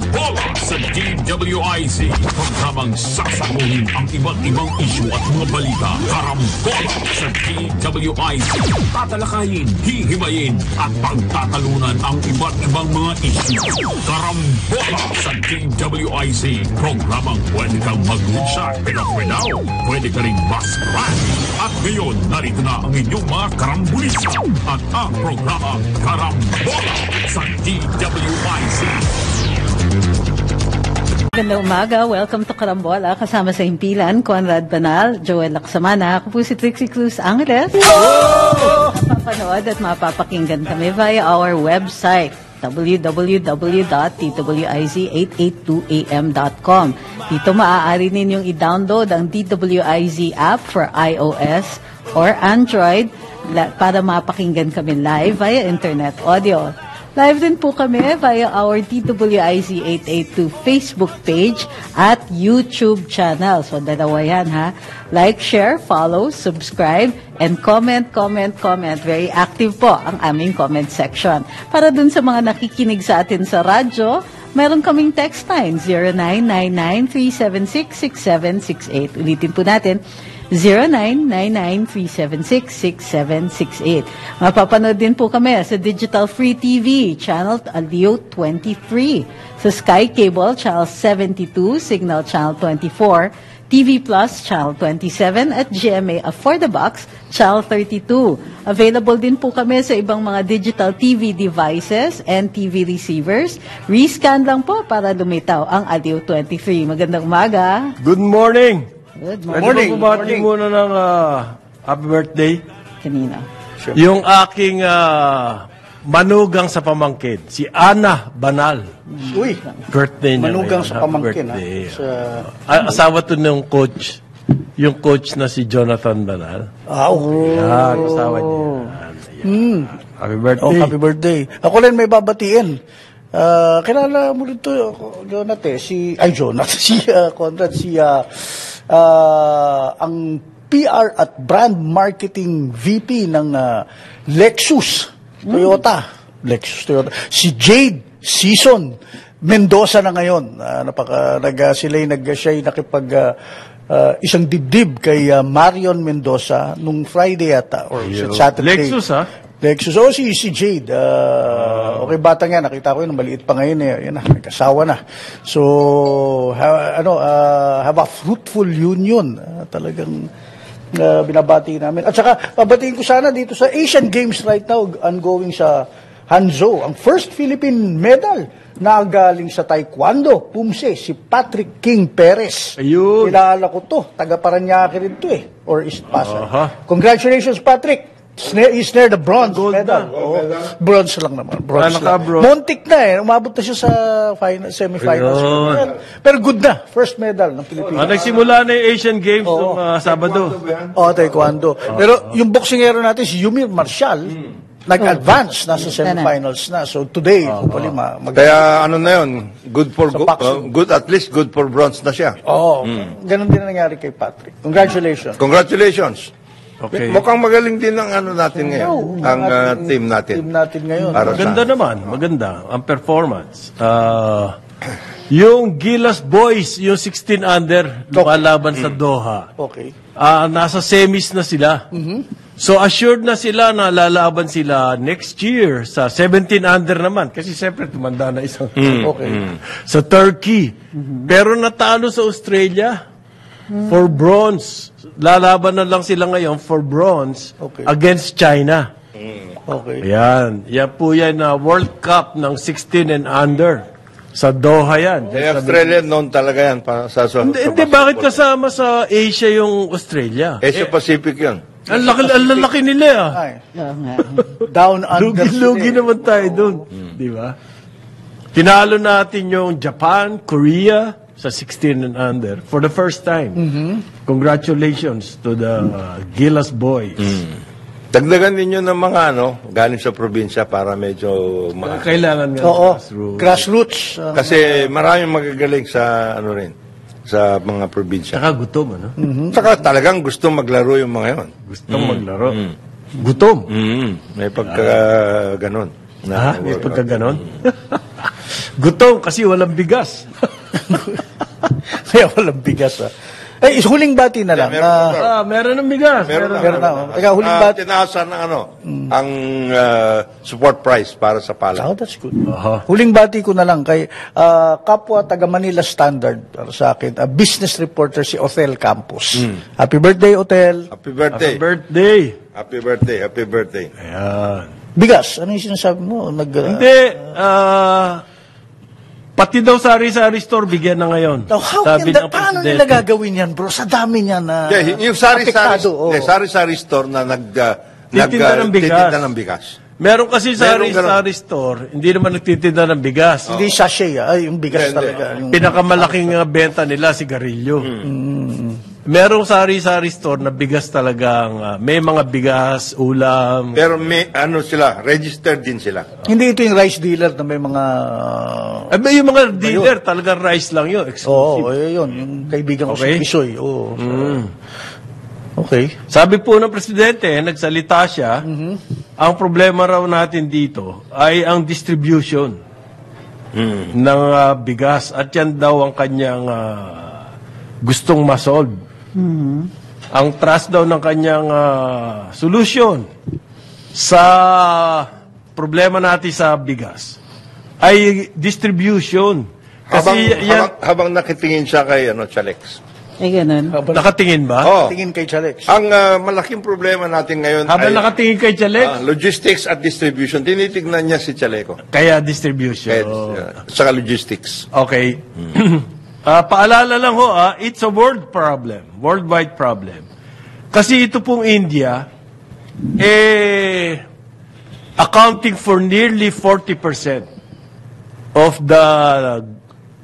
Karambola sa DWIZ. Programang sasaguhin ang iba't ibang isyu at mga balita. Karambola sa DWIZ. Tatalakayin, hihimayin at pagtatalunan ang iba't ibang mga isyu. Karambola sa DWIZ. Programang pwede kang mag-reach pero now, pwede ka rin mas-crash. At ngayon, narito na ang inyong mga karambulista at ang programa Karambola sa DWIZ. Magandang umaga. Welcome to Karambola. Kasama sa himpilan, Conrad Banal, Joel Laksamana. Ako po si Trixie Cruz Angeles. Mapapanood at mapapakinggan kami via our website, www.dwiz882am.com. Dito maaari ninyong i-download ang DWIZ app for iOS or Android para mapakinggan kami live via internet audio. Live din po kami via our DWIZ 882 Facebook page at YouTube channel. So, dalawa yan, ha? Like, share, follow, subscribe, and comment. Very active po ang aming comment section. Para dun sa mga nakikinig sa atin sa radyo, meron kaming text line, 0999-376-6768. Ulitin po natin, 0999-376-6768. Mapapanood din po kami sa Digital Free TV, Channel Alio 23. Sa Sky Cable, Channel 72, Signal Channel 24, TV Plus, Channel 27, at GMA For the Box, Channel 32. Available din po kami sa ibang mga digital TV devices and TV receivers. Rescan lang po para lumitaw ang Alio 23. Magandang umaga. Good morning. Good Pwede morning. po bumati muna ng happy birthday? Kanina. Sure. Yung aking manugang sa pamangkin, si Ana Banal. Uy, Birthday niya manugang ngayon. sa pamangkin. Birthday. Sa... Asawa to ng coach. Yung coach na si Jonathan Banal. Okay. Yan, asawa niya. Yan. Happy birthday. Oh, happy birthday. Ako rin may babatiin. Kilala mo rin to, Jonathan, si Conrad, ang PR at brand marketing VP ng Lexus Toyota. Si Jade Season Mendoza na ngayon. Siya'y nakipag isang dibdib kay Marion Mendoza nung Friday ata or Saturday. Lexus, ha? Lexus. Oh, si Jade. Okay, bata nga. Nakita ko yun. Maliit pa ngayon. Yan na. Nagkasawa na. So, have a fruitful union. Talagang binabati namin. At saka, pabatiin ko sana dito sa Asian Games right now, ongoing sa Hangzhou. Ang first Philippine medal na galing sa Taekwondo, Pumse, si Patrick King Perez. Ayun. Kilala ko to. Taga Paranaque rin to eh. Or East Pasay. Congratulations, Patrick. He's near the bronze medal. Bronze lang naman. Bronze lang. Montik na eh. Umabot na siya sa semifinals. Pero good na. First medal ng Pilipinas. Nagsimula na yung Asian Games nung Sabado. Taekwondo. Pero yung boksingero natin, si Yumir Marshall, nag-advance. Nasa semifinals na. So today, hopefully, kaya ano na yun, good at least good for bronze na siya. Ganun din nangyari kay Patrick. Congratulations. Congratulations. Okay. Mukhang magaling din ang ano natin ngayon, ang team natin. Team natin ngayon. Maganda naman, maganda ang performance. Yung Gilas Boys, yung 16 under, lumalaban sa Doha. Okay. Nasa semis na sila. So assured na sila na lalaban sila next year sa 17 under naman. Kasi siyempre tumanda na isang sa Turkey. Pero natalo sa Australia for bronze. Lalaban na lang sila ngayon for bronze against China. Okay. Yan po yan na World Cup ng 16 and under. Sa Doha yan. Australia noon talaga yan. Hindi, bakit kasama sa Asia yung Australia? Asia Pacific yun. Ang laki nila. Down under. Lugi naman tayo doon. Di ba? Tinalo natin yung Japan, Korea, sa 16 and under for the first time. Congratulations to the Gilas Boys. Dagdagan ninyo ng mga galing sa probinsya para medyo kailangan nga grassroots. Kasi maraming magagaling sa sa mga probinsya. Saka gutom, Saka talagang gusto maglaro yung mga yon. Gusto maglaro. Gutom. May pagka ganon. May pagka ganon? Gutom kasi walang bigas. Kaya walang bigas. Huling bati na lang. Meron ng bigas. Meron na. Teka, huling bati. Tinaasan ng ang support price para sa palay. Oh, that's good. Huling bati ko na lang kay kapwa taga Manila Standard para sa akin, business reporter si Othel Campos. Happy birthday, Othel. Happy birthday. Happy birthday. Happy birthday. Happy birthday. Ayan. Bigas, ano yung sinasabi mo? Hindi. Pati daw sari-sari store, bigyan na ngayon. Now, Sabi ng paano presidente. nila gagawin yan, bro? Sa dami niya na Yung sari-sari apektado, sari-sari store na Titinda ng bigas. titinda ng bigas. Meron kasi Meron sari-sari store, hindi naman nagtitinda ng bigas. Hindi sachet, yung bigas Hindi. talaga. Yung, Pinakamalaking benta nila, sigarilyo. Merong sari-sari store na bigas talagang, may mga bigas, ulam. Pero may sila, registered din sila. hindi ito yung rice dealer na may mga... May yung mga dealer, talagang rice lang yun, exclusive. Oo, yun. Yung kaibigan ko Okay. si Pisoy. Oo. Okay. Sabi po ng presidente, nagsalita siya, ang problema raw natin dito ay ang distribution ng bigas at yan daw ang kanyang gustong masolve. Ang trust daw ng kanyang solution sa problema natin sa bigas ay distribution. Kasi Habang nakitingin siya kay Chalex. ganun. nakatingin ba? Oh, Tingin kay Chalex. ang malaking problema natin ngayon Habang ay nakatingin kay Chalex, logistics at distribution. Tinitignan niya si Chaleco. kaya distribution. Saka logistics. Okay. Paalala lang ho, it's a worldwide problem. Kasi ito pong India, accounting for nearly 40% of the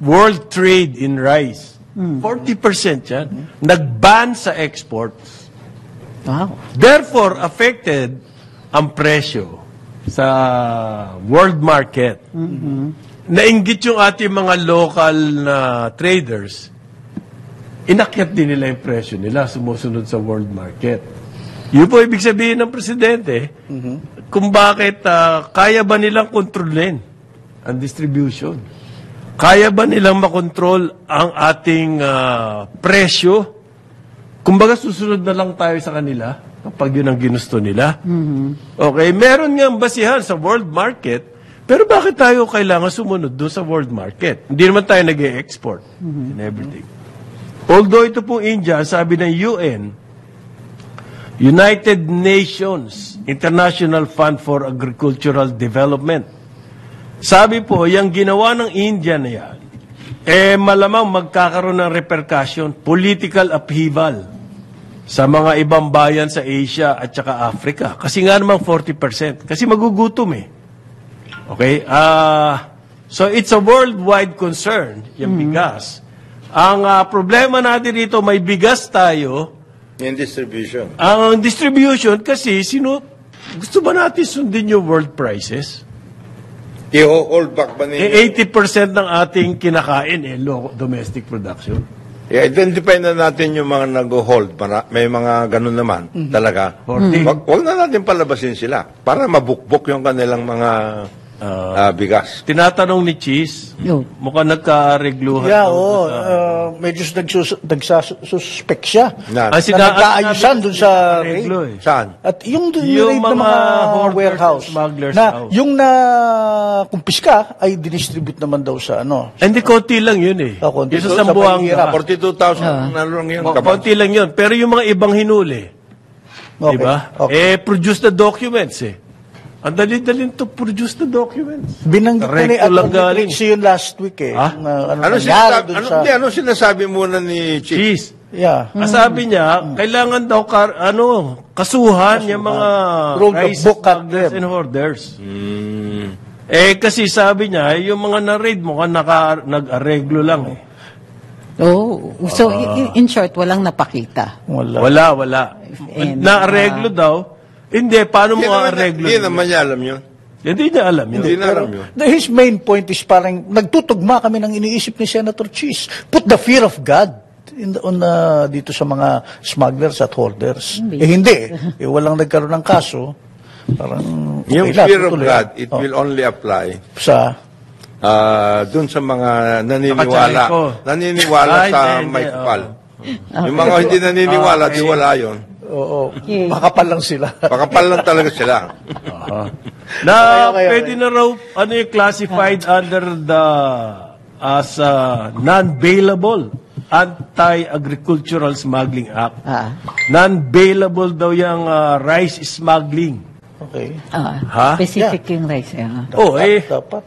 world trade in rice. 40% yan. Nag-ban sa exports. Wow. Therefore, affected ang presyo sa world market. Nainggit yung ating mga local na traders, inakyat din nila yung presyo nila, sumusunod sa world market. Yun po ibig sabihin ng presidente, kung bakit kaya ba nilang kontrolin ang distribution? Kaya ba nilang makontrol ang ating presyo? Kumbaga susunod na lang tayo sa kanila kapag yun ang ginusto nila. Okay, meron nga basihan sa world market, pero bakit tayo kailangan sumunod doon sa world market? Hindi naman tayo nag-e-export and everything. Although ito po India, sabi ng UN, United Nations International Fund for Agricultural Development. Sabi po, yung ginawa ng India na yan, malamang magkakaroon ng repercussion, political upheaval sa mga ibang bayan sa Asia at saka Africa. Kasi nga namang 40%. Kasi magugutom eh. Okay? So it's a worldwide concern, yung bigas. Ang problema natin dito, may bigas tayo. In distribution. Ang distribution, kasi gusto ba natin sundin yung world prices? I-hold back ba ninyo? 80% ng ating kinakain domestic production. I-identify na natin yung mga nag-hold. May mga ganun naman talaga. Wag na natin palabasin sila para mabukbok yung kanilang mga bigas. Tinatanong ni Cheese, mukhang nagka-regluhan. Yeah, daw medyo nagsuspect siya. Na, Ah, nagkaayusan dun sa reglo raid. saan? At yung Yung raid ng mga mga hoarders warehouse, and smugglers na house. yung na kumpiska ay dinistribute naman daw sa Hindi, konti lang yun eh. Konti. Yung sa Sa Sambuanga. 42,000 na lang yun. Konti lang yun. Pero yung mga ibang hinuli, Okay. diba? Okay. Produce the documents eh. Ang dali-dalin to produce the documents. Binanggit ko ni Recto lang Atty. galing. Rich yun last week eh. Ah? Yung, Ano sinasabi muna ni Chief? Cheese. Yeah. Sabi niya, kailangan daw kasuhan yung mga Road of rice book at smugglers them. and hoarders. Kasi sabi niya, yung mga na-raid mukhang nag-areglo lang eh. Oh, so in short, walang napakita. Wala. And, Na-areglo daw. Hindi, paano mo a-areglo? Hindi naman niya alam yun. Hindi niya alam yun. Hindi na alam yun. His main point is parang nagtutugma kami ng iniisip ni Senator Cheese. Put the fear of God dito sa mga smugglers at holders. Hindi. Walang nagkaroon ng kaso. Parang Yung okay lang, fear of tutuloy. God, it will only apply sa dun sa mga naniniwala. Naniniwala Ay, sa hindi, may kapal. Okay. Yung mga hindi naniniwala, di wala yun. Oo. Okay. Makapal lang sila. Makapal lang talaga sila. Na Okay. pwede na raw classified under the as non-bailable Anti-Agricultural Smuggling Act. Non-bailable daw yung rice smuggling. Okay. Ha? Specific yung rice. Dapat.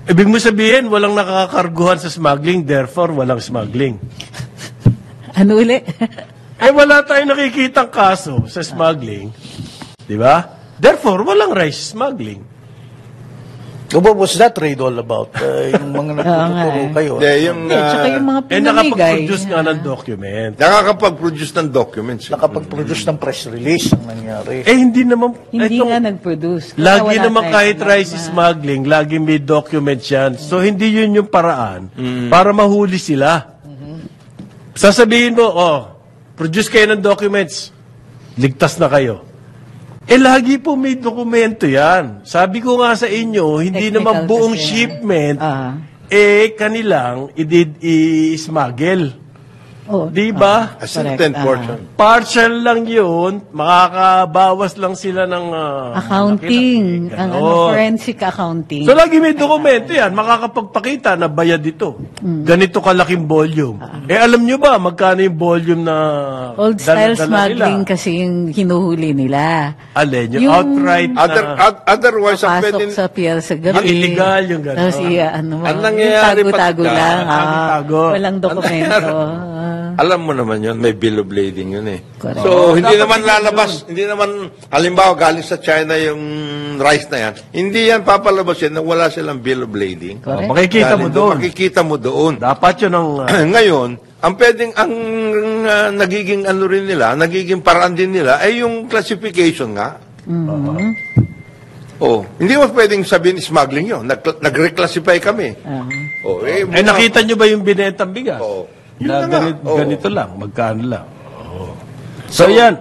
Ibig mo sabihin, walang nakakakarguhan sa smuggling, therefore walang smuggling. Ano uli? Wala tayong nakikitang kaso sa smuggling. Di ba? Therefore, walang rice smuggling. What was that raid all about? Yung mga nagtuturo kayo. Tsaka yung mga pinamigay. Nakapag-produce nga ng document. Nakakapag-produce ng documents. Nakapag-produce ng press release ang nangyari. Hindi naman. Hindi nga nag-produce. Kaya Lagi wala naman tayong kahit rice norma. smuggling, lagi may documents yan. So, hindi yun yung paraan para mahuli sila. Sasabihin mo, produce kayo ng documents. Ligtas na kayo. Lagi po may dokumento yan. Sabi ko nga sa inyo, hindi Technical naman buong kasi yan. shipment, kanilang i-smuggle. Di ba? A certain portion. Partial lang yun, makakabawas lang sila ng... Accounting. Ang forensic accounting. So, lagi may dokumento yan. Makakapagpakita na bayad ito. Ganito kalaking volume. Alam nyo ba, magkano yung volume na... Old style dala-dala smuggling nila? kasi yung hinuhuli nila. Alin, Yung- outright na... Otherwise, ang Pasok pwede... sa pier sa gabi. Ang illegal yung gano'n. Tapos Ang yung nangyayari tago-tago pagka- lang. tago-tago. Walang dokumento. Alam mo naman yun, may bill of lading yun eh. Correct. So, hindi dapat naman tignan lalabas, hindi naman, halimbawa galing sa China yung rice na yan, hindi yan papalabas yan na wala silang bill of lading. Correct. Makikita mo Galing doon. Makikita mo doon. Dapat yun ang... Ngayon, ang pwedeng, nagiging ano rin nila, nagiging paraan din nila, ay yung classification nga. Hindi mo pwedeng sabihin smuggling yun. Nag-reclassify kami. nakita nyo ba yung binentang bigas? Yun Na na nga. ganito lang, magkano lang. So, yan.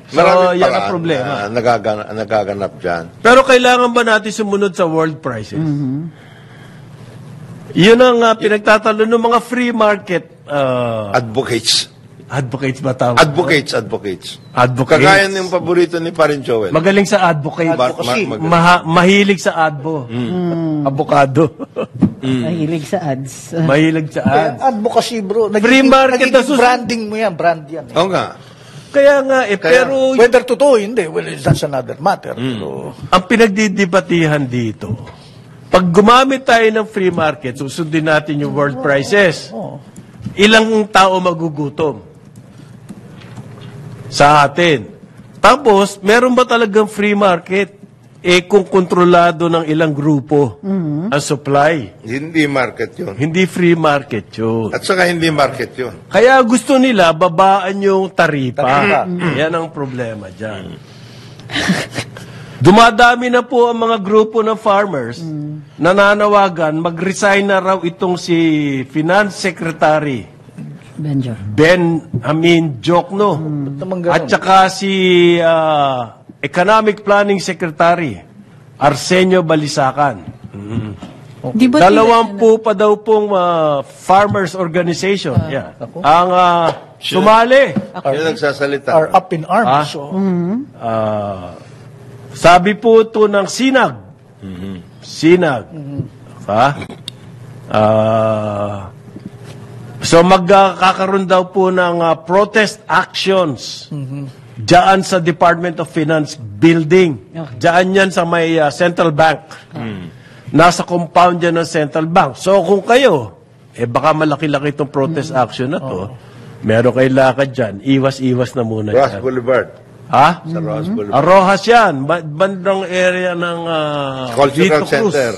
So, Maraming yan ang paraan problema. na nagaganap dyan. Pero kailangan ba natin sumunod sa world prices? Yun ang pinagtatalo ng mga free market Advocates. advocates ba tawag? Advocates. Advocates. Kagaya ng paborito ni Parin Joel. Magaling sa advocate. Mahilig sa advo. Abogado. Mahilig sa ads. Mahilig sa ads. Advocacy, bro. Free market na nagiging branding mo yan. Brand yan. Oo nga. Kaya nga, pero Whether totoo, hindi. Well, that's another matter. Pero, ang pinagdidibatihan dito, pag gumamit tayo ng free market, susundin natin yung world prices, ilang tao magugutom sa atin. Tapos, meron ba talagang free market? Kung kontrolado ng ilang grupo ang supply. Hindi market yun. Hindi free market yun. At saka hindi market yun. Kaya gusto nila babaan yung taripa. Yan ang problema dyan. Dumadami na po ang mga grupo ng farmers nananawagan, mag-resign na raw itong si Finance Secretary Benjo. Benjamin Jokno naman ganun? at saka si Economic Planning Secretary Arsenio Balisacan. Di ba Dalawampu pa daw pong farmers organization ang sumali. Yung nagsasalita. are up in arms. So, Sabi po ito ng Sinag. Sinag. So magkakaroon daw po ng protest actions diyan sa Department of Finance building. Diyan yan sa may Central Bank. Nasa compound yan ng Central Bank. So kung kayo, baka malaki-laki itong protest action na to, meron kayo lakad dyan, iwas-iwas na muna Ross dyan. Boulevard. Ha? Sa Ross Boulevard. Rojas yan. Bandang area ng Cultural Vito Cruz. Center.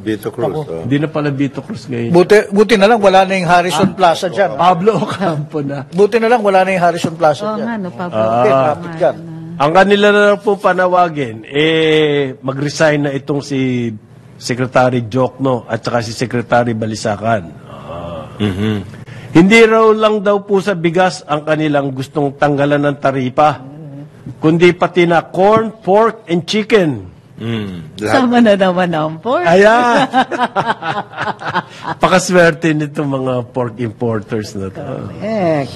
Vito Cruz. Hindi na pala Vito Cruz ngayon. buti na lang wala na yung Harrison Plaza dyan. Pablo Ocampo na. Buti na lang wala na yung Harrison Plaza Oo dyan. nga, no, Pablo. Okay, traffic dyan. Ang kanila na lang po panawagin, mag-resign na itong si Secretary Jokno at saka si Secretary Balisacan. Hindi raw lang daw po sa bigas ang kanilang gustong tanggalan ng taripa, kundi pati na corn, pork, and chicken. Lahat. Sama na naman ang pork. Ayan. Pakaswerte nitong mga pork importers na to. Correct.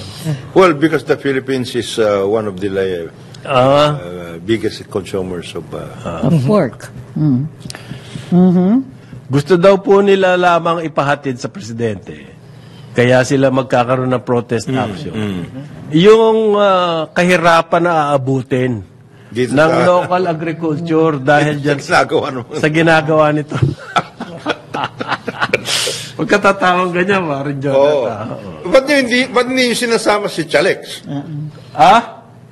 Well, because the Philippines is one of the biggest consumers of Of pork. Gusto daw po nila lamang ipahatid sa presidente. Kaya sila magkakaroon ng protest action. Yung kahirapan na aabutin Dito ng sa- local agriculture dahil dyan ginagawa naman. sa ginagawa nito. Pagkatatawang ganyan, Marin Jonathan. Ba't hindi yung sinasama si Chalex?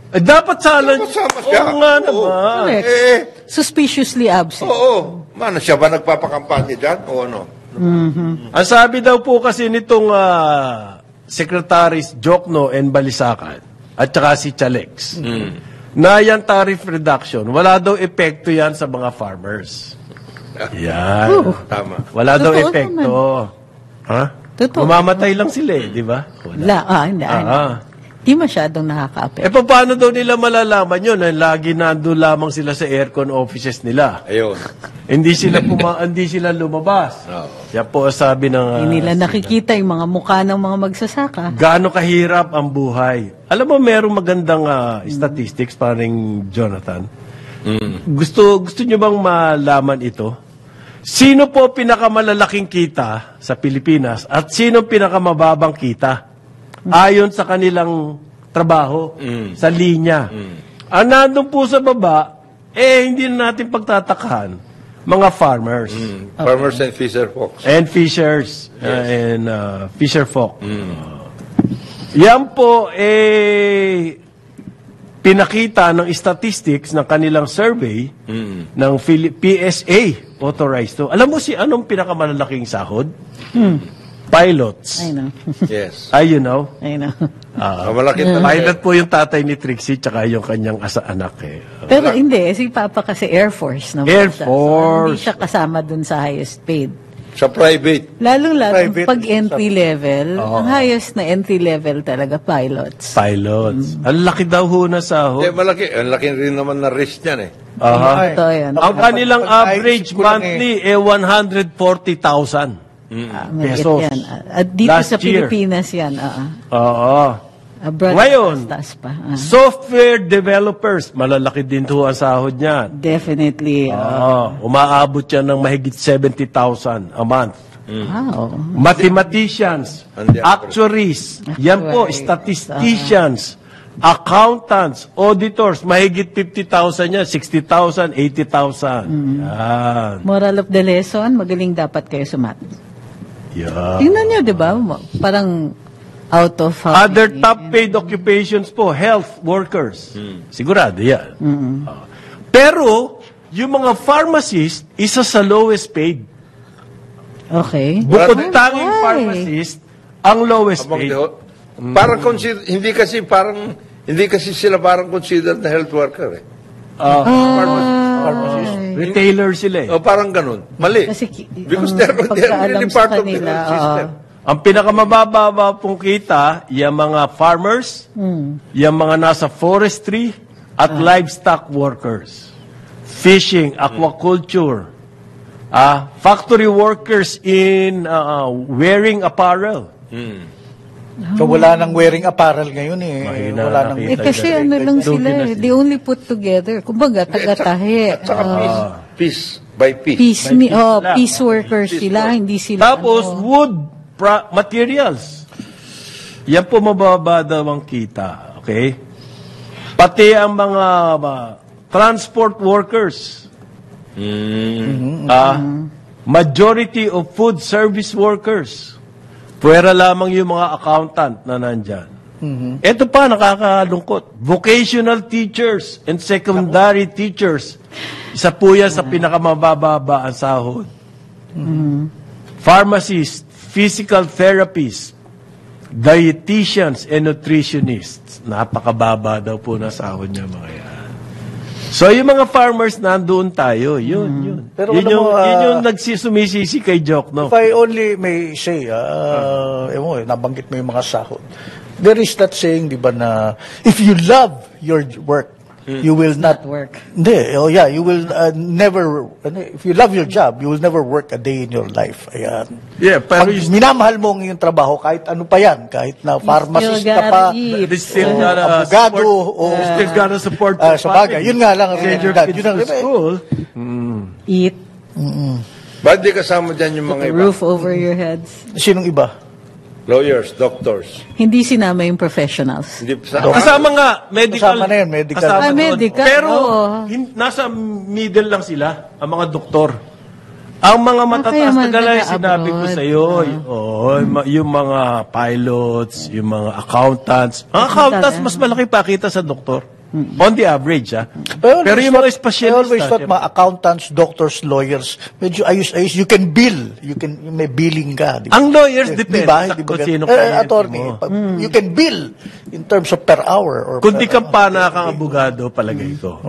Dapat sana. Dapat sama siya. Oo nga Oo. naman. Correct. Suspiciously absent. Oo. Mana, siya ba nagpapakampanya dyan? O ano? Ang sabi daw po kasi nitong Secretaries Jokno and Balisacan at saka si Chalex na yan tariff reduction, wala daw epekto yan sa mga farmers. Yan. Tama. Wala daw Totoo epekto. Ha? Totoo. Mamamatay lang sila di ba? Hindi. Di masyadong nakaka-apekto. Paano daw nila malalaman yun? Lagi nandun lamang sila sa aircon offices nila. Ayun. Hindi sila lumabas. Yan po ang sabi ng... Hindi nila nakikita yung mga mukha ng mga magsasaka. Gaano kahirap ang buhay. Alam mo, merong magandang statistics, paring Jonathan. Gusto nyo bang malaman ito? Sino po pinakamalalaking kita sa Pilipinas at sino pinakamababang kita? Ayon sa kanilang trabaho, sa linya. Ang nandun po sa baba, hindi na natin pagtatakahan, mga farmers. Farmers and fisher folks. And fishers. And fisher folk. Yan po, pinakita ng statistics ng kanilang survey ng PSA authorized to. Alam mo anong pinakamalalaking sahod? Pilots. I know. Yes. You know? I know. Malaki talaga. Pilot po yung tatay ni Trixie tsaka yung kanyang anak Pero hindi, si Papa kasi Air Force naman Air siya. Force. So, hindi siya kasama dun sa highest paid. Sa private. Lalong-lalo Private. pag entry level, ang highest na entry level talaga pilots. Pilots. Ang laki daw ho na sahod. Malaki. Ang laki rin naman na risk niyan Aha. Totoo yan. Ang kanilang Pag- average ko lang monthly 140,000 Mahigit pesos. yan. At dito Last sa year. Pilipinas yan. Oo. Abroad, Ngayon, taas pa. Software developers, malalaki din ho ang sahod niyan. Definitely. Umaabot yan ng mahigit 70,000 a month. Wow. Mathematicians, Andiyan. actuaries, yan po, Actuaries. statisticians, accountants, auditors, mahigit 50,000 yan, 60,000, 80,000. Yan. Moral of the lesson, magaling dapat kayo sa math. Yan. Tingnan nyo, di ba? Parang out of... Other top paid occupations po, health workers. Sigurado yan. Pero, yung mga pharmacist, isa sa lowest paid. Okay. Bukod Why? tanging pharmacist, ang lowest paid. Parang hindi kasi sila parang considered na health worker Pharmacist. Retailer sila eh. Parang ganun. Mali. Kasi Because ang they're pagkaalam really sa part of the kanila, health system. Ang pinakamababa pong kita, yung mga farmers, yung mga nasa forestry, at livestock workers. Fishing, aquaculture, factory workers in wearing apparel. So wala nang wearing apparel ngayon eh. Mahina Wala nang nakita. kasi ano lang Lugi sila na eh. sila. They only put together. Kumbaga, taga-tahi. At saka piece by piece. Peace workers sila. Hindi sila. Tapos, wood materials. Yan po mababa daw ang kita. Okay? Pati ang mga transport workers. Majority of food service workers. Pwera lamang yung mga accountant na nandyan. Ito pa, nakakalungkot. Vocational teachers and secondary teachers. Isa po yan sa pinakamababa ang sahod. Pharmacists, physical therapists, dietitians, and nutritionists. Napakababa daw po na sahod niya mga yan. So, yung mga farmers, nandoon tayo. Yun. Pero yun, alam mo, yun yung nagsisumisisi kay Jokno. If I only may say, nabanggit mo yung mga sahod. There is that saying, di ba, na if you love your work, you will not work. Hindi, oh yeah, you will never, if you love your job, you will never work a day in your life. Ayan. Yeah, pero Pag minamahal mo ang iyong trabaho, kahit ano pa yan, kahit na pharmacist still ka pa, gotta eat. they still o gotta abogado, support, o still gotta support sa bagay. Yun nga lang ang send your realidad. kids Yun ang to school. Eat, Ba't di kasama dyan yung mga a iba? roof over your heads. Sinong iba? Lawyers, doctors. Hindi sinama yung professionals. Hindi sa Kasama nga, medical. Kasama na yun, medical. Kasama Ah, doon. medical, Pero, oo. nasa middle lang sila, ang mga doktor. Ang mga matataas na kaya galay, nag-abroad. sinabi ko sa iyo, yung mga pilots, yung mga accountants. Ang accountants, mas malaki pa kita sa doktor. On the average, ha? Pero yung mga I specialist, always thought mga accountants, doctors, lawyers, medyo ayos-ayos, you can bill. May billing ka. Di ba? ang lawyers depende Diba? sa Di ba kung ganun? sino kliyente attorney, mo. you can bill in terms of per hour. Or Kung di ka pa kang abogado, palagay ko.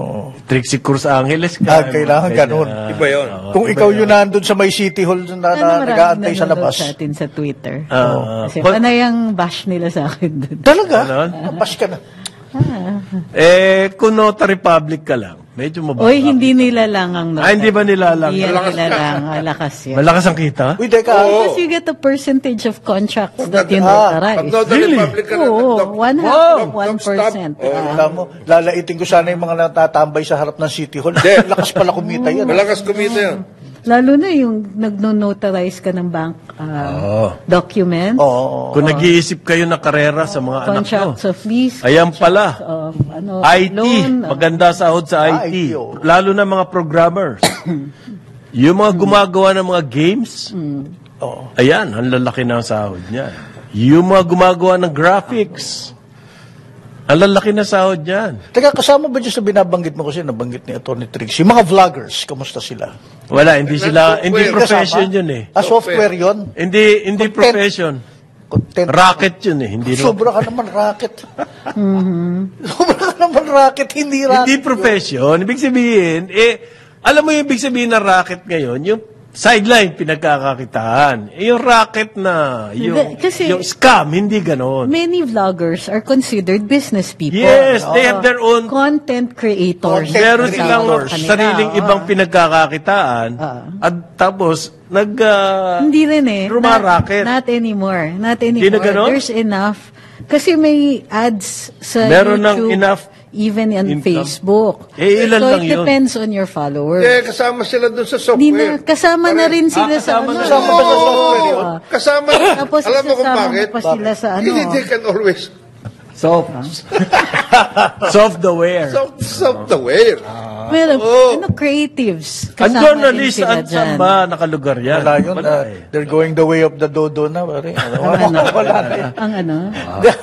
Trixie Cruz Angeles ka. kailangan ganun. Iba yun. Kung ikaw yun nandun sa may City Hall na Maraming nag-aantay sa nanonood labas. sa atin sa Twitter. Kasi Pag- panay ang bash nila sa akin dun. Talaga? Ganon? Napas ka na. Kung Notary Public ka lang, medyo mababa. Oy, hindi nila lang ang Hindi ba nila lang? Hindi yan Malakas nila ka. lang. Malakas yan. Malakas ang kita? Uy, teka. Because you get a percentage of contracts that you Pag notarize. notary Really? public ka na, Oo, doc- 1% Alam mo, lalaitin ko sana yung mga natatambay sa harap ng City Hall. Lakas pala kumita yan. malakas kumita yan. Lalo na yung nagno-notarize ka ng bank document, Oo. Kung nag-iisip kayo na karera sa mga anak nyo. contracts of lease, Ayan pala. IT. loan, Maganda sahod sa IT. IT, oh. Lalo na mga programmers. Yung mga gumagawa ng mga games, Oo. ayan, ang lalaki na ang sahod niya. Yung mga gumagawa ng graphics, ang lalaki na sahod niyan. Teka, kasama ba dyan sa binabanggit mo kasi nabanggit ni Atty. Trixie? Mga vloggers, kamusta sila? Wala, hindi sila, hindi Software. profession Kasama? yun eh. Software yun? Hindi Content. profession. Content. Racket yun eh. Hindi Sobra ka naman racket. Sobra ka naman racket, hindi racket. Hindi profession. Ibig sabihin, alam mo yung ibig sabihin ng racket ngayon, yung sideline pinagkakakitaan. Yung racket na, yung, Hindi, kasi- yung scam, hindi ganon. many vloggers are considered business people. Yes, they have their own, Content creators. meron Content silang creators. sariling ibang pinagkakakitaan, at tapos, Hindi rin eh. Rumaracket. Not anymore. Not Hindi na anymore. ganon? There's enough. Kasi may ads sa Meron ng YouTube, enough even on income. Facebook. Ilan so lang it yun? depends on your followers. Kasama sila doon sa Hindi software. na, kasama na rin sila sa kasama ano. na. Kasama ba sa software yun? Kasama. Tapos Alam mo kung isasama mo bakit? pa sila sa ano. Hindi, they can always software. software. Well, Oo. ano, creatives. Ang Kasama journalist, din sila saan dyan. ba nakalugar yan? Wala yun. Wala eh. They're going the way of the dodo na. Pare. Wala na yun. Ang ano?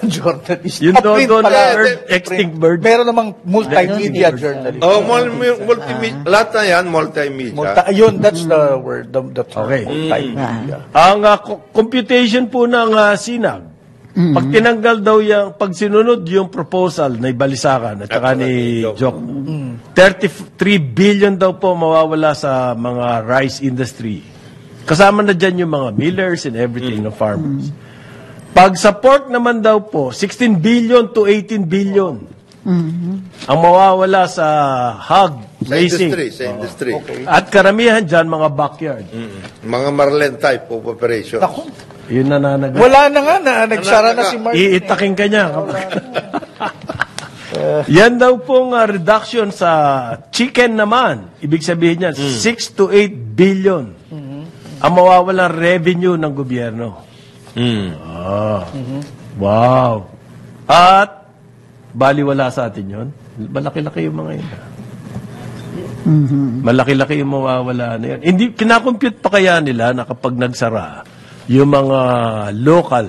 Journalist. Yung Print dodo na pala. bird, Print. extinct bird. Meron namang multimedia journalist. Oh, multimedia. Lahat na yan, multimedia. Yun, that's the word. The term. Okay. Multimedia. Ang computation po ng SINAG, pag tinanggal daw yung, pag sinunod yung proposal na ibalisakan at saka ni Jock, 33 billion daw po mawawala sa mga rice industry. Kasama na dyan yung mga millers and everything ng farmers. Pag sa pork naman daw po, 16 billion to 18 billion ang mawawala sa hog Sa raising. industry, sa industry. At karamihan dyan, mga backyard. Mga Marlin type of operation. Ako, Yun nananagal. wala na nga na. Nagsara na si Mark. Iitaking ka niya. Yan daw pong reduction sa chicken naman. Ibig sabihin niyan, 6 to 8 billion ang mawawalang revenue ng gobyerno. Wow. At baliwala sa atin yun. Malaki-laki yung mga yun. Malaki-laki yung mawawala na yan. Hindi, kinakompute pa kaya nila na kapag nagsara, yung mga local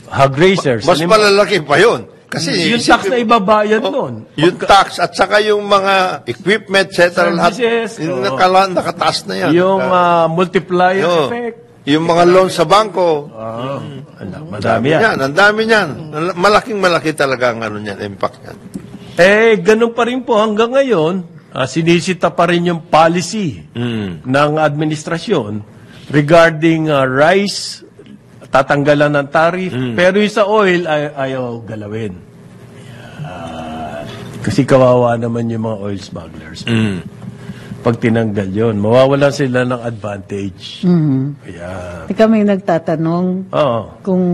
hog raisers. Mas malalaki pa yun. Kasi yung tax na ibabayad nun. Yung tax at saka yung mga equipment, etc. lahat, Services, yung oo. nakataas na yan. Yung multiplier Oo. effect. Yung mga loan sa bangko. Madami yan. Ang dami niyan. Malaking-malaki talaga ang ano niyan, impact niyan. Ganun pa rin po hanggang ngayon, sinisita pa rin yung policy ng administrasyon regarding rice, tatanggalan ng tariff, pero yung sa oil ayaw galawin. Kasi kawawa naman yung mga oil smugglers. Pag tinanggal yun, mawawalan sila ng advantage. Kaya, Teka, may nagtatanong oo. kung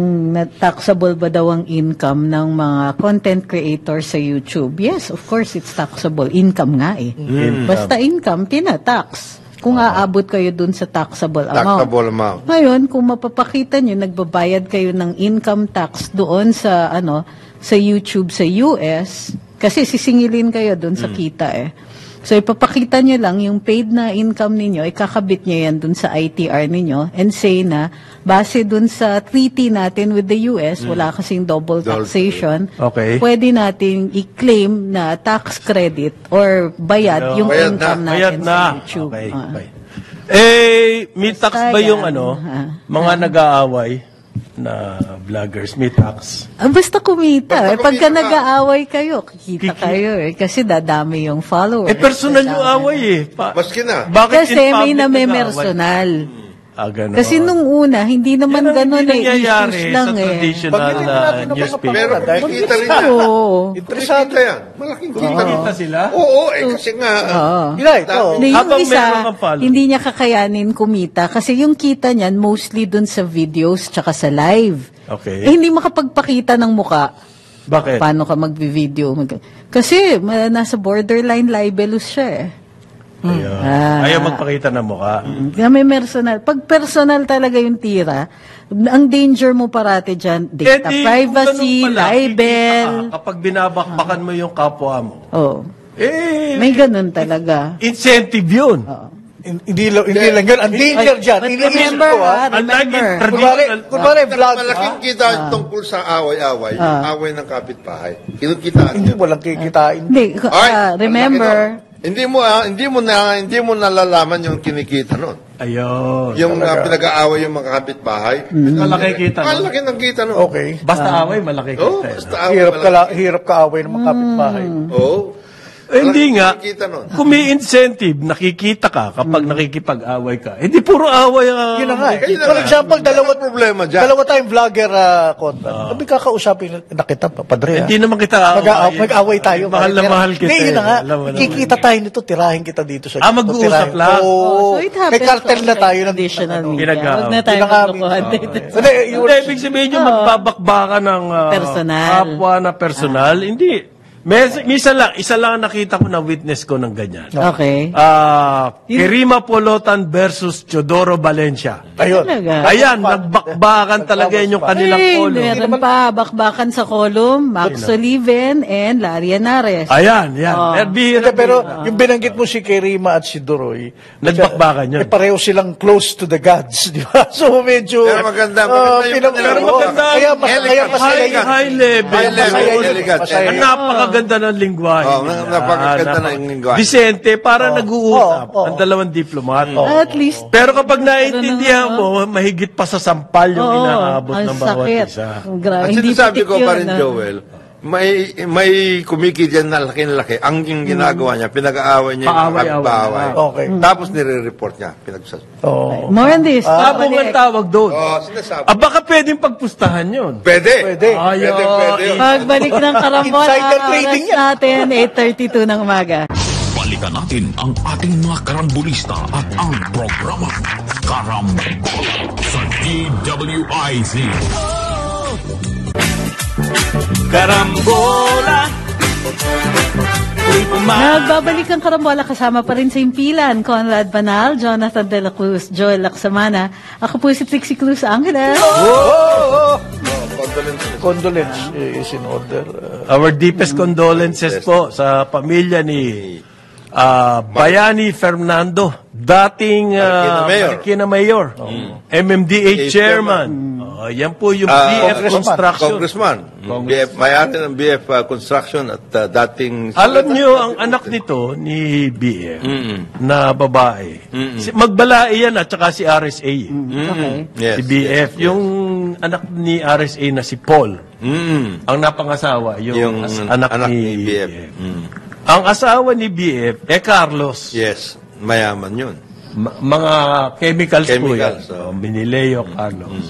taxable ba daw ang income ng mga content creators sa YouTube. Yes, of course, it's taxable. Income nga eh. Basta income, tinatax. Kung aabot kayo dun sa taxable amount. Taxable amount. Ngayon, kung mapapakita nyo, nagbabayad kayo ng income tax doon sa, sa YouTube sa US, kasi sisingilin kayo doon sa kita eh. So, ipapakita nyo lang yung paid na income ninyo, ikakabit nyo yan dun sa ITR ninyo and say na, base dun sa treaty natin with the US, wala kasing double taxation, Okay. pwede natin i-claim na tax credit or bayad yung Bayad income na. natin Bayad sa na. YouTube. Okay. Ah. Okay. May tax Basta ba yung yan, mga nag-aaway na vloggers? May tax? Basta kumita. Basta Pagka kumita ka. nag-aaway kayo, kikita kayo eh. Kasi dadami yung followers. Personal yung away eh. Maski na. Bakit Kasi in may public namemersonal. Ganun. Kasi nung una, hindi naman Yan ang ganun hindi eh. nangyayari Issues lang sa eh. traditional Pagdating natin ng newspaper. Pero Dahil kita rin yan. Oo. Interesante yan. Malaking kita. Kita sila? Oo, kasi nga. Ito. Na yung Habang isa, meron kang follow. hindi niya kakayanin kumita kasi yung kita niyan mostly dun sa videos tsaka sa live. Okay. Hindi makapagpakita ng muka. Bakit? Paano ka mag-video? Kasi nasa borderline libelous siya eh. Ayaw magpakita ng mukha. Na may personal. Pag personal talaga yung tira, ang danger mo parati dyan, data Kung privacy, ganun pala, libel. kikita ka kapag binabakbakan mo yung kapwa mo, Oh. May ganun talaga. incentive yun. Hindi lang yun. Ang danger dyan. But Iniisip remember, ko Unlike in remember. traditional... Kunwari vlog. Malaking kita tungkol sa away-away. Yung away ng kapitbahay. Kinukitaan Hindi yun. walang kikitain. Hindi, Ay, remember, Hindi mo nalalaman yung kinikita nun. Ayun. Yung pinag-aaway yung mga kapitbahay. Malaki kita nun. Malaki ng kita nun. Okay. Basta away, malaki Oo, kita. basta away. Hirap ka away ng mga kapitbahay. Oo. Hindi nga. Kinikita nun. Kung may incentive, nakikita ka kapag nakikipag-away ka. Hindi puro away ang... Yun na nga eh. Yun na For nga. example, Wala problema dyan. dalawa tayong vlogger content. Sabi kakausapin na kita, padre. Hindi naman kita Mag-away tayo. Mahal na mahal kita. Hindi, yun na nga. Alam mo naman. Kikita tayo nito, tirahin kita dito sa mag-uusap tirahin. lang. Oo. so it happens. May cartel na tayo. Traditional media. Pinag-aaway. Huwag na tayo Pinag-aaway. maglokohan. Hindi, Hindi, ibig sabihin nyo, magbabakbaka ng Personal. kapwa na personal. Hindi. Isa lang ang nakita ko na witness ko ng ganyan. Okay. Kirima Polotan versus Teodoro Valencia. Ayun. Talaga. Ayan, nagbakbakan talaga yun yung kanilang Ay, polo. meron pa, bakbakan sa column, Max Oliven and Larry Anares. Ayan, yan. Hindi, pero yung binanggit mo si Kerima at si Doroy, Nagbakbakan yun. pareho silang close to the gods, di ba? So medyo... Pero maganda yung Pero maganda. Kaya masaya yun. High level. High level, Masaya yun. elegant. Masaya Ang yun. napakaganda ng lingwahe. Oh, napakaganda ng lingwahe. Vicente, para nag-uusap Oo. ang dalawang diplomat. At least, Pero kapag naiintindihan mo, mahigit pa sa sampal yung inaabot ang ng bawat sakit. isa. Grabe, Ang hindi sinasabi putik ko pa yun, rin, ah. Joel, may kumikita na laki. Ang yung ginagawa niya, pinag-aaway niya yung Paaway-away. kapitbahay. Okay. Tapos nire-report niya. Oo. More on this. Sabong ang tawag doon. Sinasabi. Baka pwedeng pagpustahan yun. Pwede. Pwede. Ayun. Pagbalik ng karambola, Insider trading oras yan. natin, 8:32 ng umaga. Balikan natin ang ating mga karambulista at ang programa Karambola sa DWIZ. Karambola. Nagbabalik ang karambola kasama pa rin sa impilan. Conrad Banal, Jonathan De La Cruz, Joel Laksamana. Ako po si Trixie Cruz Angeles. Condolence is in order. Our deepest condolences po sa pamilya ni Bayani Fernando, dating Marikina Mayor, MMDA Chairman. Yan po yung BF Construction. Congressman. May-ari ng BF Construction at dating... Alam nyo, ang anak nito ni BF na babae, Magbalai yan at saka si RSA. Okay. Yes, Si BF. Yung anak ni RSA na si Paul, ang napangasawa, yung anak ni BF. Ang asawa ni BF, Carlos. Yes, mayaman yun. Mga chemicals po yan. Chemicals, Minileo Carlos.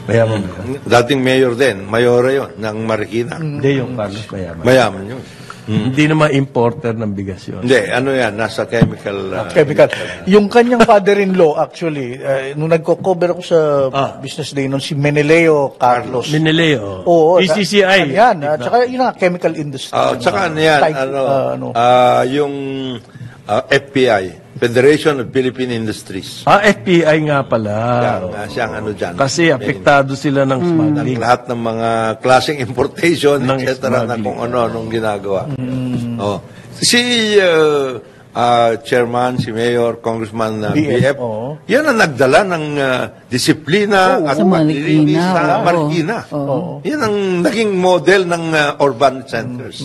Mayaman ba yun? Dating mayor din. Mayora yun, ng Marikina. Hindi yung Carlos Mayaman. Mayaman yun. Hindi naman importer ng bigas yun. Hindi, ano yan, nasa chemical. Chemical. Yung kanyang father-in-law, actually, nung nagko-cover ako sa Business Day noon, si Meneleo Carlos. Minileo. Oo. PCCI. Yan. At saka yun ang chemical industry. Tsaka ano yan, yung FPI, Federation of Philippine Industries. FPI nga pala. Yan, siyang ano dyan. Kasi apektado sila ng smuggling. Lahat ng mga klaseng importation, Ng etc. na smuggling. kung ano-anong ginagawa. Oh. Si chairman, si mayor, congressman BF, yan ang nagdala ng disiplina at sa paglilinis Marikina, sa oo. Marikina. Yan ang naging model ng urban centers.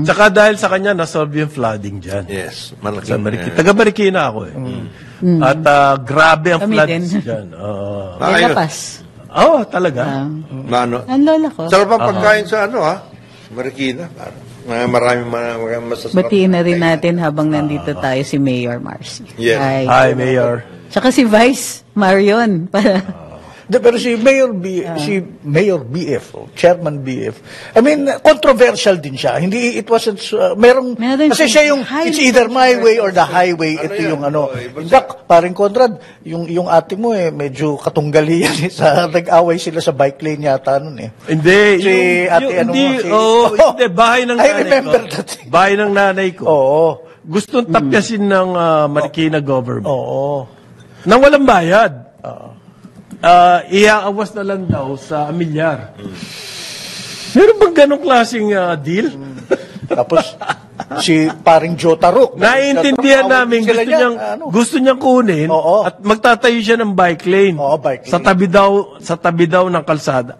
Tsaka dahil sa kanya, nasolve yung flooding dyan. Yes, Sa malaking. Marikina. Taga Marikina ako eh. At grabe ang Kami floods din. dyan. May ayos. lapas. Talaga. Ano, Ang lola ko. sarap ang pagkain sa Marikina. Maraming masasarap. Batiin na rin natin habang nandito tayo si Mayor Marcy. Yes. Hi, Mayor. Tsaka si Vice Marion. Pero si Mayor BF, Chairman BF, I mean, controversial din siya. Hindi, it wasn't, Meron kasi siya yung, highly it's either my way or the highway. Ito yan? yung ano. In fact, paring Conrad, yung ate mo medyo katunggali yan. Nag-away sila sa bike lane yata nun eh. Hindi. Si ate, ano hindi, mo, hindi. Bahay ng I nanay remember ko. that. Bahay ng nanay ko. Oo. Gustong tapyasin ng Marikina government. Oo. Nang walang bayad. Iaawas na lang daw sa amilyar. Meron bang ganong klaseng deal? Tapos, si paring Joe Taruk. Naiintindihan namin Sila gusto niya, niyang gusto niyang kunin Oo. at magtatayo siya ng bike lane. Oo, bike lane. Sa tabi daw ng kalsada.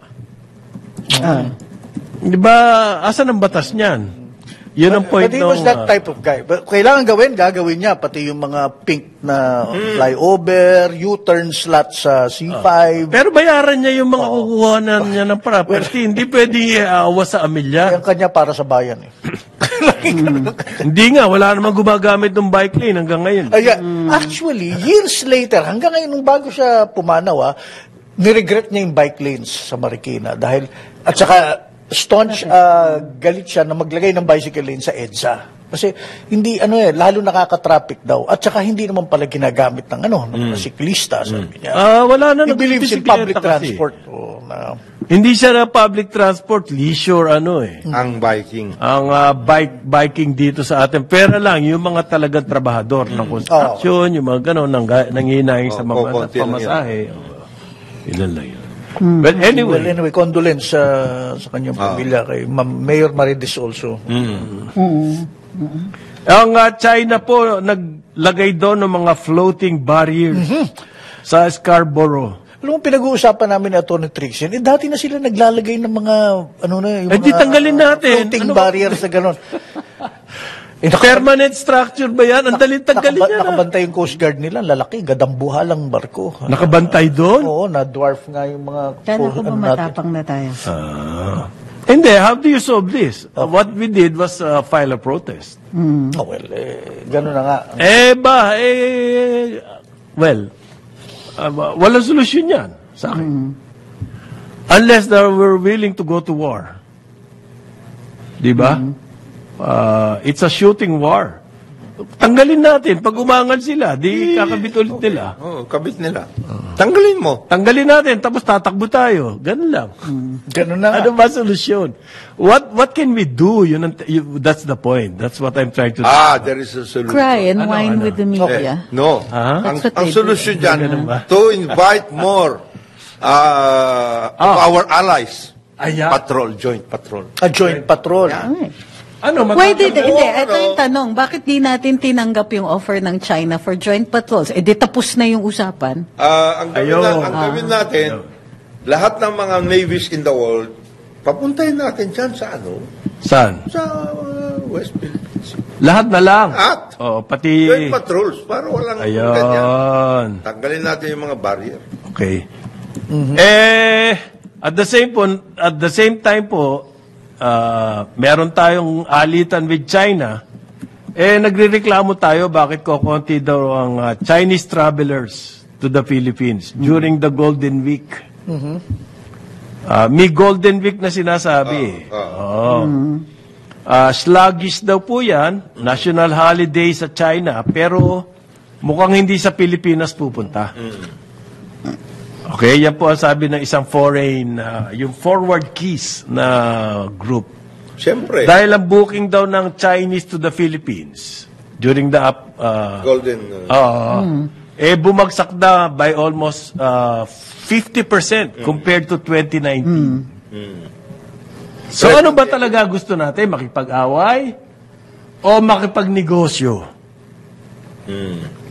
Di ba asan ang batas niyan? Yun ang point But he was that type of guy. But kailangan gagawin niya, pati yung mga pink na flyover, U-turn slot sa C5. Pero bayaran niya yung mga kukuhanan niya ng property. Hindi pwede iawa sa amilyar. Yan kanya para sa bayan eh. Hindi nga, wala namang gumagamit ng bike lane hanggang ngayon. Actually, years later, hanggang ngayon nung bago siya pumanaw, niregret niya yung bike lanes sa Marikina. Dahil, at saka, staunch, galit siya na maglagay ng bicycle lane sa EDSA. Kasi hindi lalo nakaka-traffic daw. At saka hindi naman pala ginagamit ng ng mga siklista, sabi niya. Wala na He believes in public kasi. transport. Hindi siya na public transport, leisure Ang biking. Ang biking dito sa atin. Pero lang, yung mga talagang trabahador ng construction, yung mga gano'n, nanginayang sa mga konti lang pamasahe. Ilan lang yun. But anyway, Well, anyway, condolence sa kanyang pamilya kay Mayor Marides also. ang China po, naglagay doon ng mga floating barriers sa Scarborough. Alam mo, pinag-uusapan namin ni Atty. Trixie, dati na sila naglalagay ng mga, yung di tanggalin natin. floating Ano ba? barriers na gano'n. Permanent structure ba yan? Ang daling tanggalin yan. Nakabantay yung Coast Guard nila, lalaki, gadambuha lang barko. Nakabantay doon? Oo, na-dwarf nga yung mga... Kala ko ba matapang na tayo? Hindi, how do you solve this? What we did was file a protest. Gano'n na nga. Walang solusyon yan sa akin. Unless they were willing to go to war. Di ba? It's a shooting war. Tanggalin natin. Pag umangal sila, di kakabit ulit nila. Kabit nila. Tanggalin mo. Tanggalin natin, tapos tatakbo tayo. Ganun lang. Gano'n na nga. Ano ba solusyon? What can we do? That's the point. That's what I'm trying to do. There is a solution. Cry and whine with the media. No. That's what Ang they do. solusyon dyan, to invite more of our allies. Patrol, joint patrol. A joint patrol. Why did, hindi, ito yung tanong, bakit di natin tinanggap yung offer ng China for joint patrols? Di tapos na yung usapan. Ang gawin natin, lahat ng mga navies in the world, papuntahin natin dyan sa Saan? sa West Philippines. Lahat na lang. At, pati... joint patrols, para walang ganyan. Ayun. Tanggalin natin yung mga barrier. Okay. At the same time po, meron tayong alitan with China, nagrereklamo tayo bakit kokonti daw ang Chinese travelers to the Philippines during the Golden Week. May Golden Week na sinasabi. Sluggish daw po yan, national holiday sa China, pero mukhang hindi sa Pilipinas pupunta. Okay, yan po ang sabi ng isang foreign, yung Forward Keys na group. Siyempre. Dahil ang booking daw ng Chinese to the Philippines during the Golden. bumagsak na by almost 50% compared to 2019. So ano ba talaga gusto natin? Makipag-away o makipagnegosyo?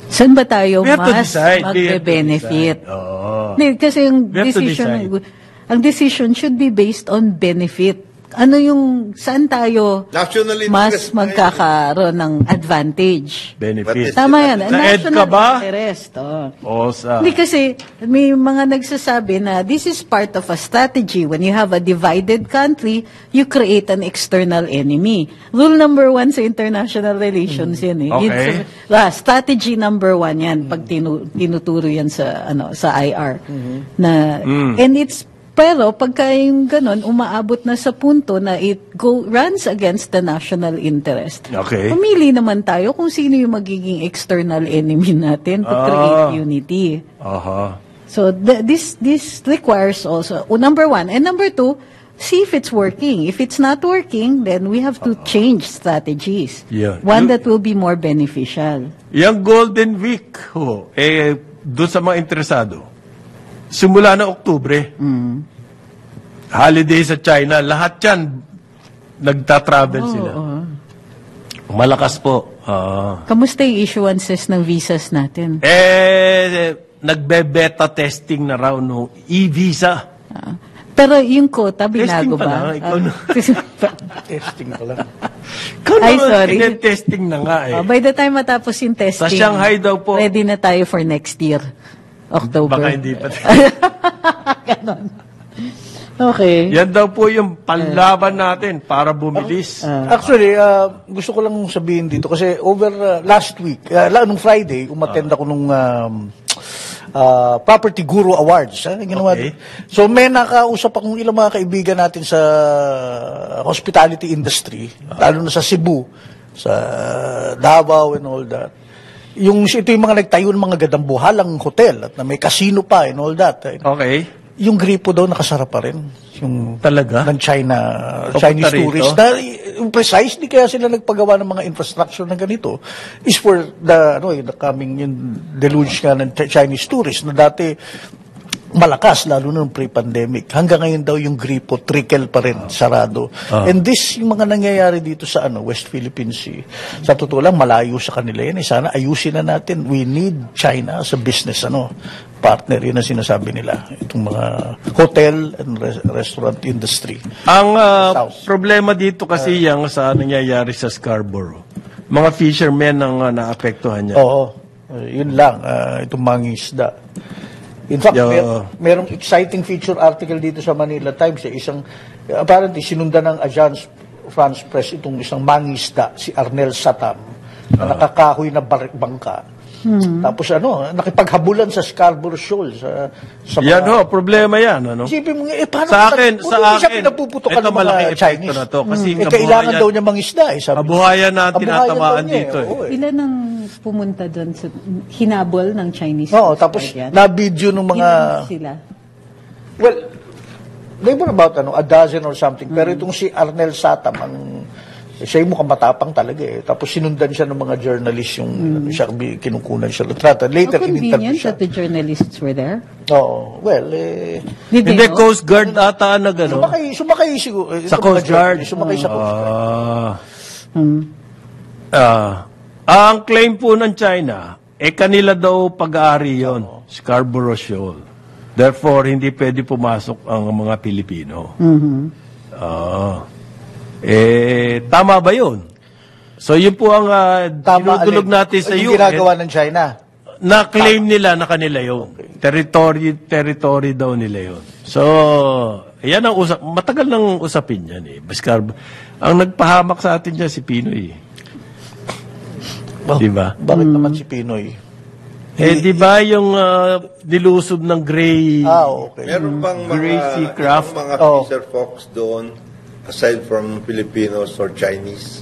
Saan ba tayo We have to mas decide. magbe-benefit? Oo. Kasi yung We have to ang decision should be based on benefit. Ano yung, saan tayo National mas interest na magkakaroon ng advantage? Benefit. Tama yan. Sa ED ka ba? Interest. Oh. O sa... Hindi kasi may mga nagsasabi na this is part of a strategy. When you have a divided country, you create an external enemy. Rule number 1 sa international relations yan eh. Okay. Strategy number 1 yan pag tinuturo yan sa sa IR. And it's pero pagka yung ganon, umaabot na sa punto na runs against the national interest. Okay. Pumili naman tayo kung sino yung magiging external enemy natin to create unity. So this requires also, number 1. And number 2, see if it's working. If it's not working, then we have to change strategies. Yeah. One that will be more beneficial. Yung Golden Week, doon sa mga interesado, simula na Oktubre, holiday sa China, lahat yan, nagta-travel sila. Malakas po. Kamusta yung issuances ng visas natin? Nagbe-beta testing na raw no e-visa. Pero yung quota, binago Testing pa ba? lang, ikaw na. Testing ko lang. Ay, sorry. Testing na nga eh. By the time matapos yung testing, Sa Shanghai daw po. ready na tayo for next year. October. Baka hindi pa. Ganon. Okay. Yan daw po yung panlaban natin para bumilis. Actually, gusto ko lang sabihin dito kasi over last week, nung Friday, umattend ako nung Property Guru Awards. Ginawa Okay. So may nakausap akong ilang mga kaibigan natin sa hospitality industry, lalo na sa Cebu, sa Davao and all that. Ito yung mga nagtayo ng mga gadambuhalang hotel at na may casino pa and all that. Okay. Yung gripo daw nakasara pa rin. Yung Talaga? ng Papunta Chinese rito? tourists. Na, precisely kaya sila nagpagawa ng mga infrastructure na ganito is for the coming yung deluge nga ng Chinese tourists na dati malakas, lalo na nung pre-pandemic. Hanggang ngayon daw yung gripo, trickle pa rin, sarado. And this, yung mga nangyayari dito sa West Philippine Sea, sa totoo lang, malayo sa kanila yan. Sana ayusin na natin. We need China as a business partner. Yun ang sinasabi nila. Itong mga hotel and restaurant industry. Ang problema dito kasi yung sa nangyayari sa Scarborough. Mga fishermen ang naapektuhan niya. Oo. Yun lang. Itong mangingisda. In fact, merong exciting feature article dito sa Manila Times. Apparently, sinundan ng Agence France Press itong isang mangisda, si Arnel Satam, na nakakahoy na bangka. Tapos nakipaghabulan sa Scarborough Shoal. Sa Yan problema yan. Isipin mo, paano Sa akin, siya pinapuputukan ng mga Chinese? Na to, kasi kailangan daw niya mangisda. Kabuhayan na tinatamaan dito. Ilan ang pumunta doon sa hinabol ng Chinese? Tapos na-video ng mga... Ilan sila? Well, they were about a dozen or something. Pero itong si Arnel Satam, siya yung mukhang matapang talaga eh. Tapos sinundan siya ng mga journalists yung siya kinukunan siya. Later, in-interview Convenient siya. that the journalists were there? Oo. Well, Did they Hindi, know? Coast Guard ata na gano'n. sumakay siguro. Sa Coast Guard? Sumakay sa Coast Guard. Ang claim po ng China, kanila daw pag-aari yun, Scarborough Shoal. Therefore, hindi pwede pumasok ang mga Pilipino. Tama ba yun? So, yun po ang dinudulog natin sa yung UN. ginagawa ng China. Na-claim nila na kanila yun. Territory daw nila yun. So, yan ang matagal nang usapin yan eh. Ang nagpahamak sa atin dyan si Pinoy. Diba? Bakit naman si Pinoy? Di ba yung nilusob ng gray? Okay. Meron bang Gray sea craft? mga fisher folks doon aside from Filipinos or Chinese?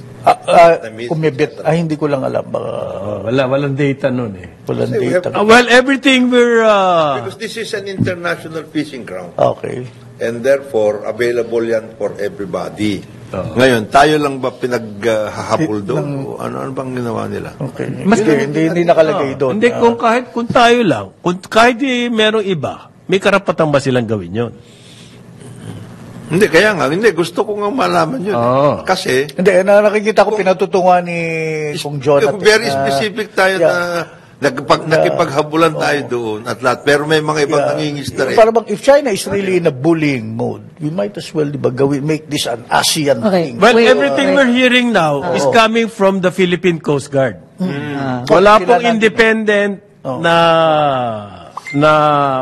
Kumibit. Hindi ko lang alam. Baka Walang data nun eh. walang Kasi we data. Well, everything we're... Because this is an international fishing ground. Okay. And therefore, available yan for everybody. Ngayon, tayo lang ba pinaghahabol doon? Ano bang ginawa nila? Okay. Hindi nakalagay doon. Hindi, kung tayo lang, kahit merong iba, may karapatan ba silang gawin yun? Hindi, kaya nga, gusto ko nga malaman yun. Kasi, Hindi, nakikita ko pinatutungan ni Kung Jonathan. very specific tayo na nakipaghabulan tayo doon at lahat. Pero may mga ibang nangingisda rin. Para bang, if China is really in a bullying mode, we might as well, di ba, make this an ASEAN thing. Well, everything we're hearing now is coming from the Philippine Coast Guard. Wala pong independent na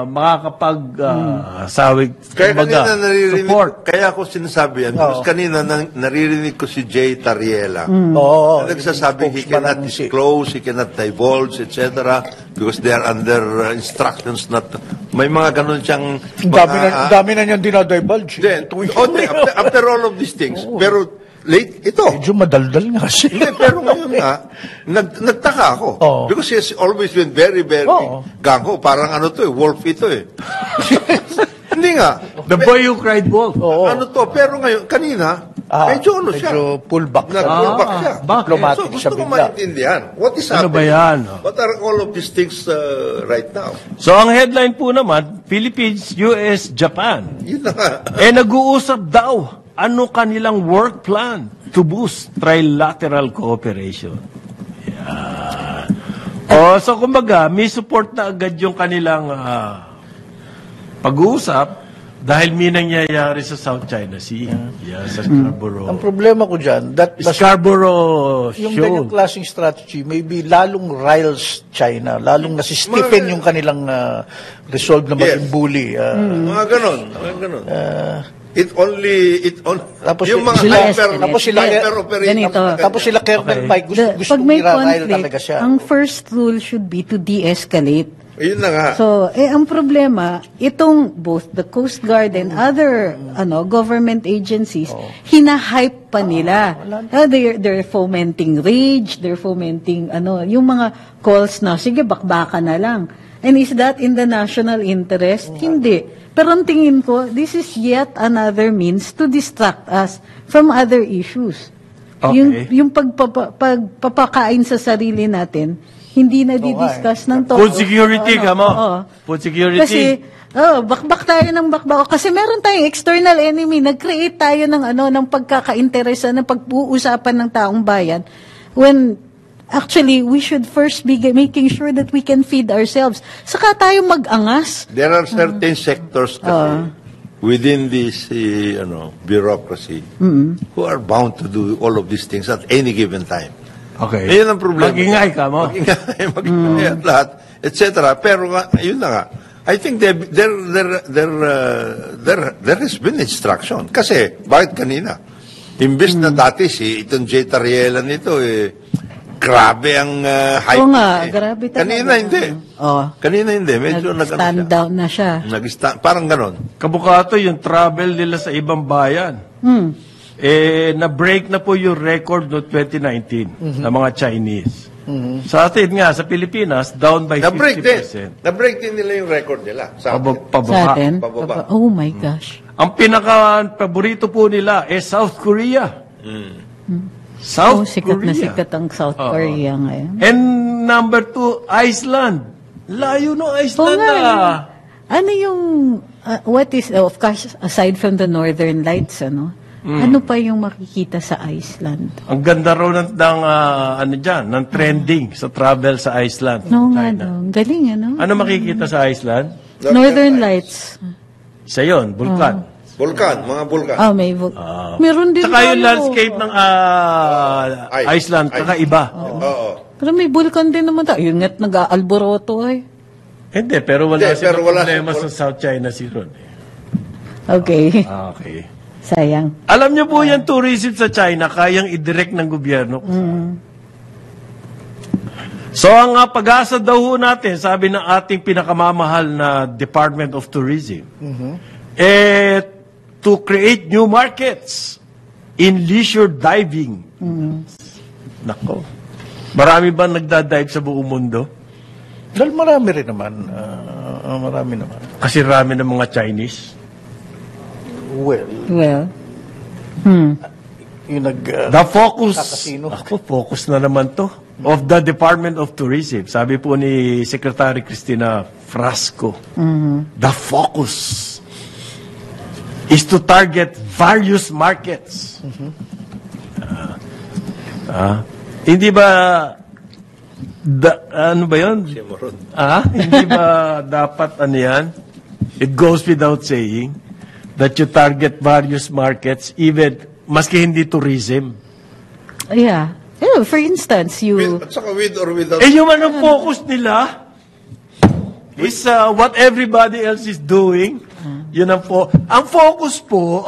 makakapag-sawig, Kaya kanina naririnig, support. kaya ako sinasabi yan. Because kanina naririnig ko si Jay Tariela. Oo. Nagsasabi he cannot disclose, he cannot divulge, etc. Because they are under instructions not to. May mga ganun siyang... Dami na niyang dinadivulge. Then, after all of these things, pero late ito. Medyo madaldal nga siya. Hindi, pero ngayon nga, nagtaka ako. Because he has always been very, very gangho. Parang ano to wolf ito eh. Hindi nga. The boy who cried wolf. Ano to, pero ngayon, kanina, medyo siya. Medyo pullback siya. Nag-pullback siya. Diplomatic So, gusto siya ko bigla. maintindihan. What is Ano happening? ba yan? What are all of these things right now? So, ang headline po naman, Philippines, US, Japan. Yun na nga. Nag-uusap daw ano kanilang work plan to boost trilateral cooperation. Yan. So kumbaga, may support na agad yung kanilang pag-uusap dahil may nangyayari sa South China Sea. Sa Scarborough. Ang problema ko dyan, Scarborough yung show. ganyang klaseng strategy, maybe lalong riles China, lalong nasi-stiffen yung kanilang resolve na maging bully. Mga ganon. It only Tapos yung mga tapos sila Colonel Mike gusto pag may i-rile talaga conflict, siya. ang first rule should be to de-escalate. Yun na nga. So, ang problema, itong both the Coast Guard and other government agencies, hinahype pa nila. They're fomenting rage, they're fomenting yung mga calls na, sige, bakbakan na lang. And is that in the national interest? Hindi. Pero ang tingin ko, this is yet another means to distract us from other issues. Okay. Yung pagpapakain sa sarili natin, hindi na di-discuss ng todo. Food security, Food security. Kasi, bakbak tayo ng bakbak. Kasi meron tayong external enemy. Nag-create tayo ng pagkakainteresa, ng pag-uusapan ng taong bayan. When, actually, we should first be making sure that we can feed ourselves. Saka tayo mag-angas. There are certain sectors kasi within this bureaucracy who are bound to do all of these things at any given time. Okay. Ayun ang problema. Mag-ingay ka mo. Mag-ingay at lahat, etc. Pero yun na nga. I think there has been instruction. Kasi, bakit kanina? Imbes na dati itong Jay Tariela nito grabe ang hype. Oo nga, grabe talaga. Kanina hindi. Kanina hindi. Medyo stand down na siya. Parang ganon. Kabukato yung travel nila sa ibang bayan. Na-break na po yung record no 2019 ng mga Chinese. Sa atin nga, sa Pilipinas, down by 50%. Na-break din nila yung record nila. Sa Sa atin? Pababa. Oh my gosh. Ang pinaka-paborito po nila South Korea. South sikat Korea. na sikat ang South Korea ngayon. And number 2, Iceland. Layo no Iceland na. Ano yung, what is, of course, aside from the Northern Lights, ano pa yung makikita sa Iceland? Ang ganda raw ng trending sa travel sa Iceland. No nga daw. Galing, Ano makikita sa Iceland? Northern Lights. Sa yon, bulkan. Mga bulkan. May meron din Saka yung landscape ng Iceland, kakaiba. Pero may vulkan din naman tayo. Yung nga't nag-aalboroto Hindi, pero wala silang wala problema sa South China Sea ron. Okay. Okay. Sayang. Alam niyo po yung tourism sa China, kayang i-direct ng gobyerno. So ang pag-asa daw ho natin, sabi ng ating pinakamamahal na Department of Tourism, to create new markets in leisure diving. Nako. Marami ba nagda-dive sa buong mundo? Dahil marami rin naman. Marami naman. Kasi rami ng mga Chinese. Well, yung The focus, Kakasino. focus na naman to, of the Department of Tourism. Sabi po ni Secretary Cristina Frasco, the focus is to target various markets. Hindi ba, ano ba yun? Hindi ba dapat ano yan? It goes without saying that you target various markets, even maski hindi tourism. Yeah. For instance, At saka with or without. Yung anong focus nila is what everybody else is doing. Yun ang focus po,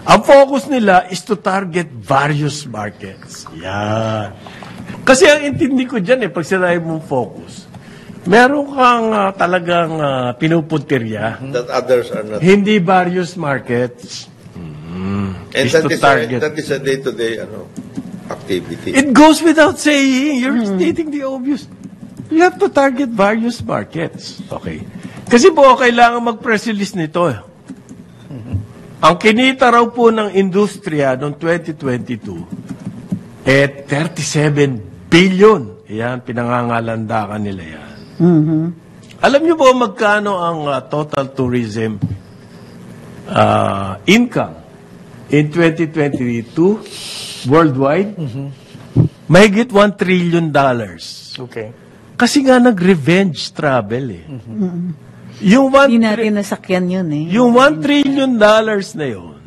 ang focus nila is to target various markets. Yan. Kasi ang intindi ko dyan pag sinabi mong focus, meron kang talagang pinupuntirya. That others are not. Hindi various markets. And is to target. that is a day-to-day activity. It goes without saying. You're stating the obvious. You have to target various markets. Okay. Kasi po, kailangan mag-press release nito. Ang kinita raw po ng industriya noong 2022, 37 billion. Yan, pinangangalandakan nila yan. Alam niyo po magkano ang total tourism income in 2022 worldwide? Mahigit $1 trillion. Okay. Kasi nga nag-revenge travel Yung hindi natin nasakyan yun Yung $1 trillion na yun,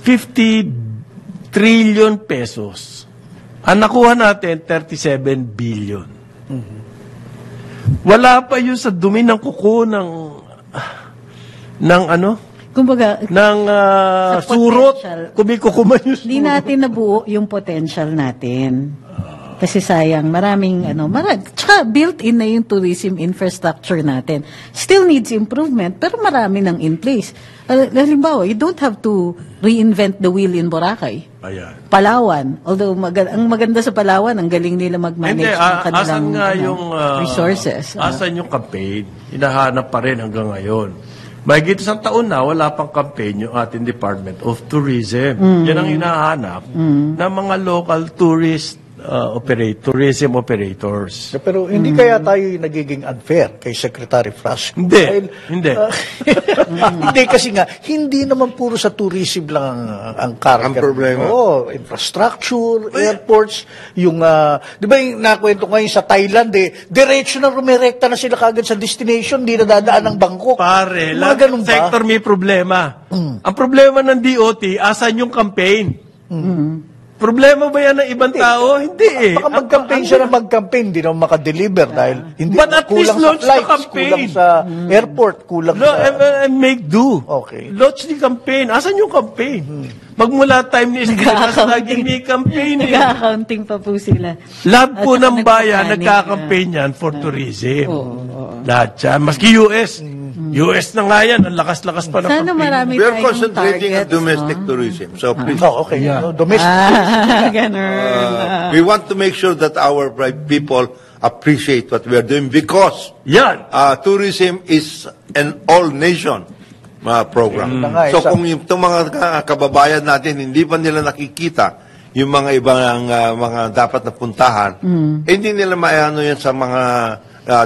50 trillion pesos. Ang nakuha natin, 37 billion. Wala pa yun sa dumi ng kuko ng Kumbaga, ng sa surot. potential. Kumikukuman yung surot. hindi natin nabuo yung potential natin. Kasi sayang, tsaka built-in na yung tourism infrastructure natin. Still needs improvement, pero marami nang in place. Halimbawa, you don't have to reinvent the wheel in Boracay. Ayan. Palawan. Although, ang maganda sa Palawan, ang galing nila mag-manage ng kanilang asan nga yung resources. Asan yung campaign? Hinahanap pa rin hanggang ngayon. Mahigit isang taon na, wala pang campaign yung ating Department of Tourism. Yan ang hinahanap ng mga local tourist tourism operators. Pero hindi kaya tayo yung nagiging unfair kay Secretary Frasco? Hindi. Hindi kasi nga, hindi naman puro sa tourism lang ang Ang problema. Infrastructure, airports, yung, di ba yung nakwento ngayon sa Thailand, diretso na rumirekta na sila kagad sa destination, di na dadaan ng Bangkok. Pare, Mga lahat ganun ng ba? sector may problema. Ang problema ng DOT, asan yung campaign? Problema ba yan ng ibang tao? Hindi Baka mag-campaign siya na mag-campaign, hindi naman makadeliver dahil hindi But at least kulang sa launch the flights, campaign. kulang sa airport, kulang sa... Make do. Okay. Launch the campaign. Asan yung campaign? Magmula time ni Escritas, laging may campaign. Nag-accounting pa po sila. Lahat po At saka ng bayan, nagpa-planning nagka-campaign yan for tourism. Lahat yan. Maski US. US na nga yan. Ang lakas-lakas pa ng Sana campaign. marami We are tayong concentrating on targets. domestic tourism. So please, Okay. Domestic. Ganun. we want to make sure that our people appreciate what we are doing because Yan. tourism is an all-nation program. So kung itong mga kababayan natin, hindi pa nila nakikita yung mga ibang mga dapat na puntahan, hindi nila maano yan sa mga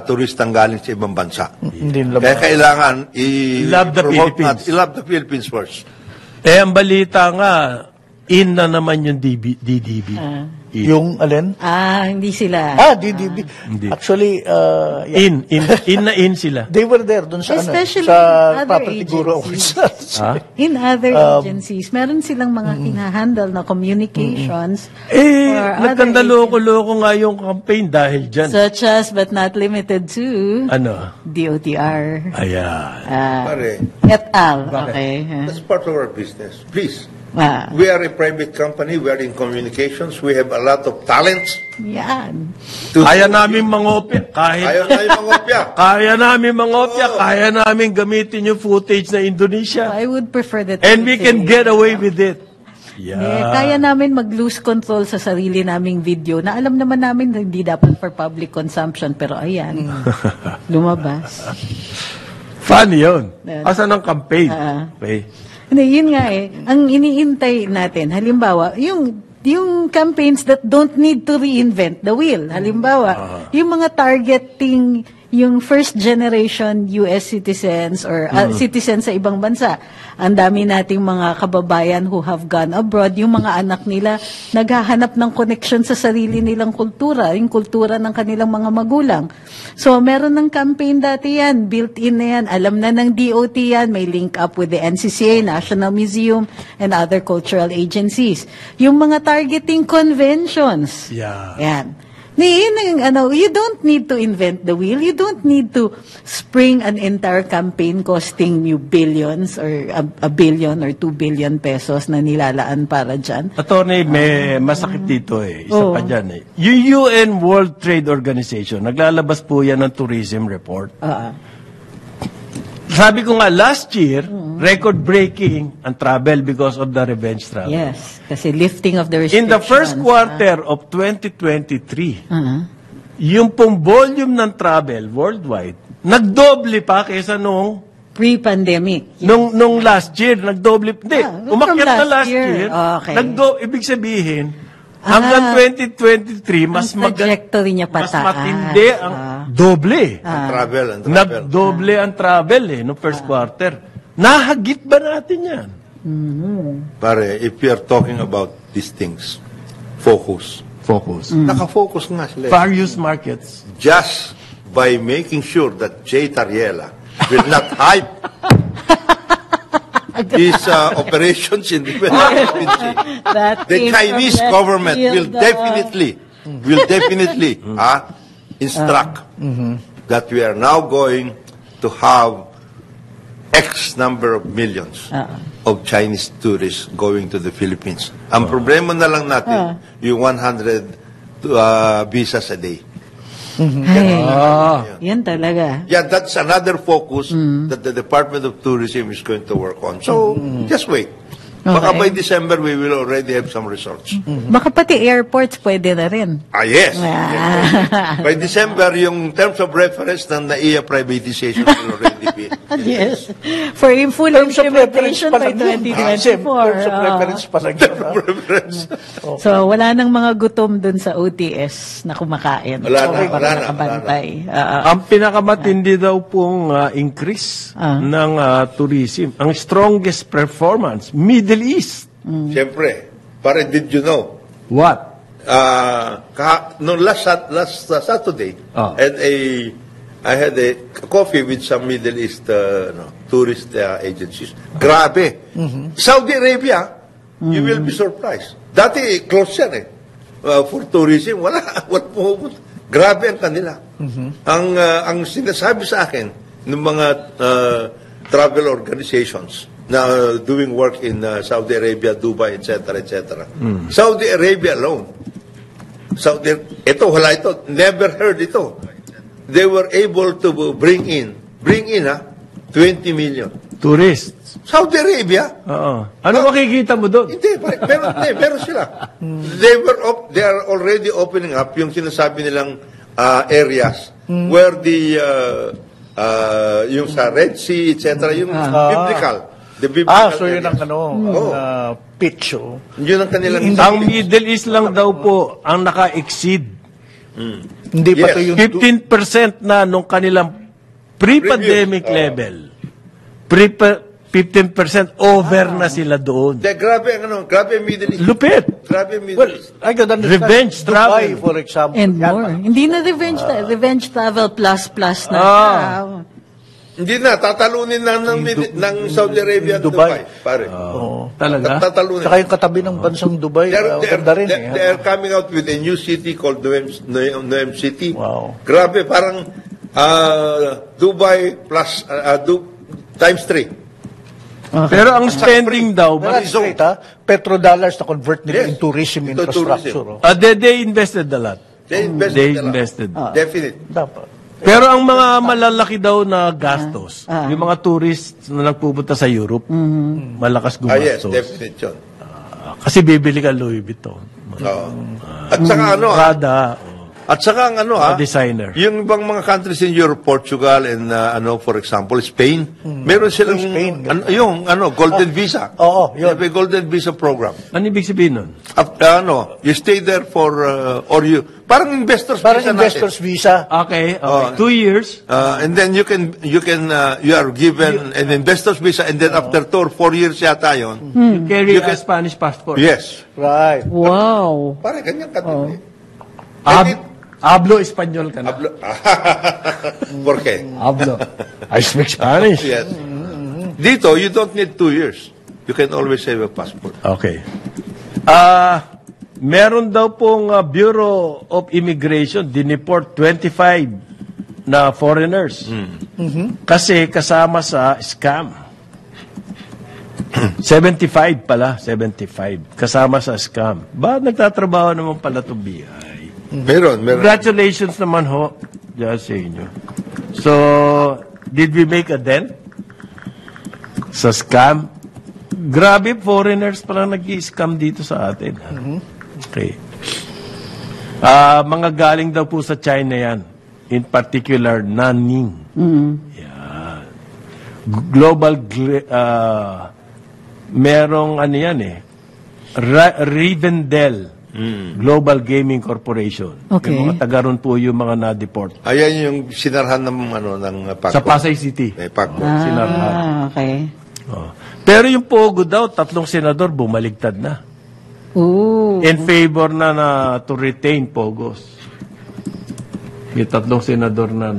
turistang galing sa ibang bansa. Kaya kailangan Love the Philippines. I-love the Philippines first. Ang balita nga, in na naman yung DDB. Yung alin? Hindi sila. DDB. Hindi. Actually, In na in sila. they were there dun sa Especially sa other property guru agencies. officers. In other agencies, meron silang mga kinahandle na communications for other Nagkandaloko-loko nga yung campaign dahil dyan. such as but not limited to Ano? DOTR Ayan. Pare, et al. Okay. that's part of our business. Please, We are a private company. We are in communications. We have a lot of talents. Yan. Kaya namin mangopya. Ayaw na yung mangopya. Kaya namin mangopya. Kaya namin gamitin yung footage na Indonesia. I would prefer that. And we can get away with it. Kaya namin mag-lose control sa sarili naming video na alam naman namin na hindi dapat for public consumption. Pero ayan, lumabas. Funny yun. Asan ang campaign? Okay. Hindi, yun nga eh. Ang iniintay natin, halimbawa, yung campaigns that don't need to reinvent the wheel. Halimbawa, yung mga targeting yung first generation US citizens or citizens sa ibang bansa. Ang dami nating mga kababayan who have gone abroad, yung mga anak nila naghahanap ng connection sa sarili nilang kultura, yung kultura ng kanilang mga magulang. So, meron ng campaign dati yan, built-in na yan, alam na ng DOT yan, may link up with the NCCA, National Museum, and other cultural agencies. Yung mga targeting conventions. Yan. You don't need to invent the wheel. You don't need to spring an entire campaign costing you billions or a billion or 2 billion pesos na nilalaan para dyan. Attorney, may masakit dito eh. Isa pa dyan eh. Yung UN World Trade Organization, naglalabas po yan ng tourism report. Sabi ko nga, last year, record-breaking ang travel because of the revenge travel. Yes, kasi lifting of the restrictions. In the first quarter of 2023, yung pong volume ng travel worldwide, nagdoble pa kaysa nung pre-pandemic. Nung last year, nagdoble. Hindi, umakyat na last year. Okay. Ibig sabihin, hanggang 2023, mas trajectory niya pataas. Mas matindi ang doble. Ang travel. Nagdoble ang travel no first quarter. Nahagit ba natin yan? Pare, if we are talking about these things, focus. Naka-focus nga sila. Various markets. Just by making sure that Jay Tariela will not hype his operations in the province. The Chinese government will definitely instruct that we are now going to have X number of millions of Chinese tourists going to the Philippines. Ang problema na lang natin, yung 100 visas a day. Yan talaga. Yeah, that's another focus that the Department of Tourism is going to work on. So, just wait. Baka by December, we will already have some results. Baka pati airports pwede na rin. Yes. By December, yung terms of reference ng NAIA privatization will already be. Yes. For full implementation by 2024. Terms of reference pa lang yun. So, wala nang mga gutom dun sa OTS na kumakain. Wala na. Nakabantay. Ang pinakamatindi daw pong increase ng tourism, ang strongest performance, Middle East. Siyempre. Pare, did you know? What? No, last Saturday, I had a coffee with some Middle East tourist agencies. Grabe. Saudi Arabia, you will be surprised. Dati, close yan for tourism, wala. Grabe ang kanila. Ang sinasabi sa akin ng mga travel organizations na doing work in Saudi Arabia, Dubai, etc., etc. Saudi Arabia alone. Never heard ito. They were able to bring in 20 million. Tourists. Saudi Arabia? Ano makikita mo doon? Hindi, meron sila. They are already opening up yung sinasabi nilang areas where yung sa Red Sea, etc., yung biblical. So yun ang pitch. Yun ang kanilang... Ang Middle East lang daw po ang naka-exceed. Hindi pa to yung 15% na nung kanilang pre-pandemic level. 15% over na sila doon. Grabe ang Middle East. Lupit. Grabe ang Middle East. I could understand. Revenge travel. Dubai, for example. And more. Hindi na revenge travel plus na. Hindi na, tatalunin na ng Saudi Arabia at Dubai. Pare. Talaga? Tatalunin. Saka yung katabi ng bansang Dubai, ganda rin. They are coming out with a new city called Noem City. Wow. Grabe, parang Dubai plus times 3. Pero ang spending daw, That's great, ha? Petrodollars na convert nila in tourism Into infrastructure. they invested a lot. They They invested. invested. Definite. Dapat. Pero ang mga malalaki daw na gastos, yung mga tourists na nagpupunta sa Europe, malakas Yes, gumastos. definite yun. Kasi bibili ka Louis Vuitton. Oo. At saka Prada, at saka ang designer. yung ibang mga countries in Europe, Portugal and for example, Spain, meron silang Spain, yung golden visa. Oo, They yun. have a golden visa program. Ano ibig sabihin nun? You stay there for or you parang investors Parang visa investors natin. visa. Okay. 2 years. And then you are given an investors visa and then after 2 or 4 years yata yun. You carry a Spanish passport. Yes. Right. Wow. Parang ganyan katindi. Hablo Espanyol ka na. ¿Por qué? Hablo. I speak Spanish. Yes. Dito, you don't need 2 years. You can always have a passport. Okay. Meron daw pong Bureau of Immigration dineport 25 na foreigners. Kasi kasama sa scam. 75 pala, 75. Kasama sa scam. Ba nagtatrabaho naman pala to BI? Meron. Congratulations naman ho dyan sa inyo. So, did we make a dent sa scam? Grabe, foreigners pala nag-i-scam dito sa atin. Okay. Mga galing daw po sa China yan. In particular, Nanning. Yan. Merong ano yan Rivendell. Global Gaming Corporation. Okay. Yung mga taga ron po yung mga na-deport. Ayan yung sinarhan ng PACCOR. Sa Pasay City. PACCOR. Ah, okay. Oh. Pero yung Pogo daw, 3 senador bumaligtad na. Ooh. In favor na to retain Pogos. May 3 senador na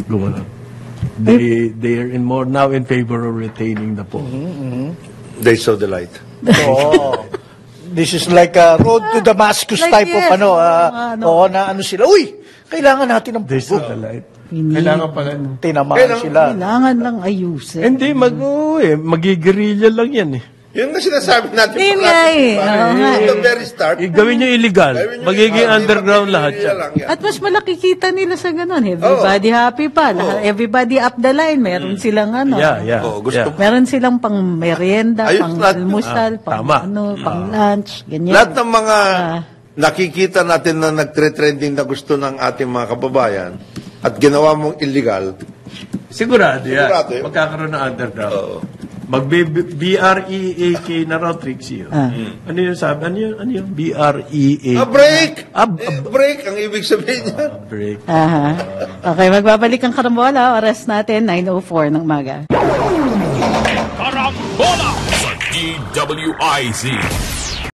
gumanap. They are now in favor of retaining the Pogo. They saw the light. Oh. This is like a road to Damascus Like, type yes, of na sila. Uy, kailangan natin ng They saw pugo. the light. Hindi. Kailangan pala. Tinamaan sila. Kailangan lang ayusin. Hindi, magigirilla lang yan eh. Yun na sinasabi natin. Yun nga eh. Oo nga From eh. the very start. Gawin nyo illegal. Magiging underground lahat yan. At mas malaki kita nila sa ganun. Everybody happy pa. Everybody up the line. Meron silang Yeah. Gusto Meron silang pang merienda, Ayos pang lahat. almusal, pang tama. pang lunch, ganyan. Lahat ng mga nakikita natin na nagtre-trending na gusto ng ating mga kababayan at ginawa mong illegal, Sigurado yan. Sigurado yan. Magkakaroon ng underground. Mag-BREAK na raw, Trixie. Ano yung sabi? Ano yung BREAK? break! Break ang ibig sabihin niyan. Break. Aha. Okay, magbabalik ang karambola. Oras natin, 9:04 ng umaga. Karambola sa DWIZ.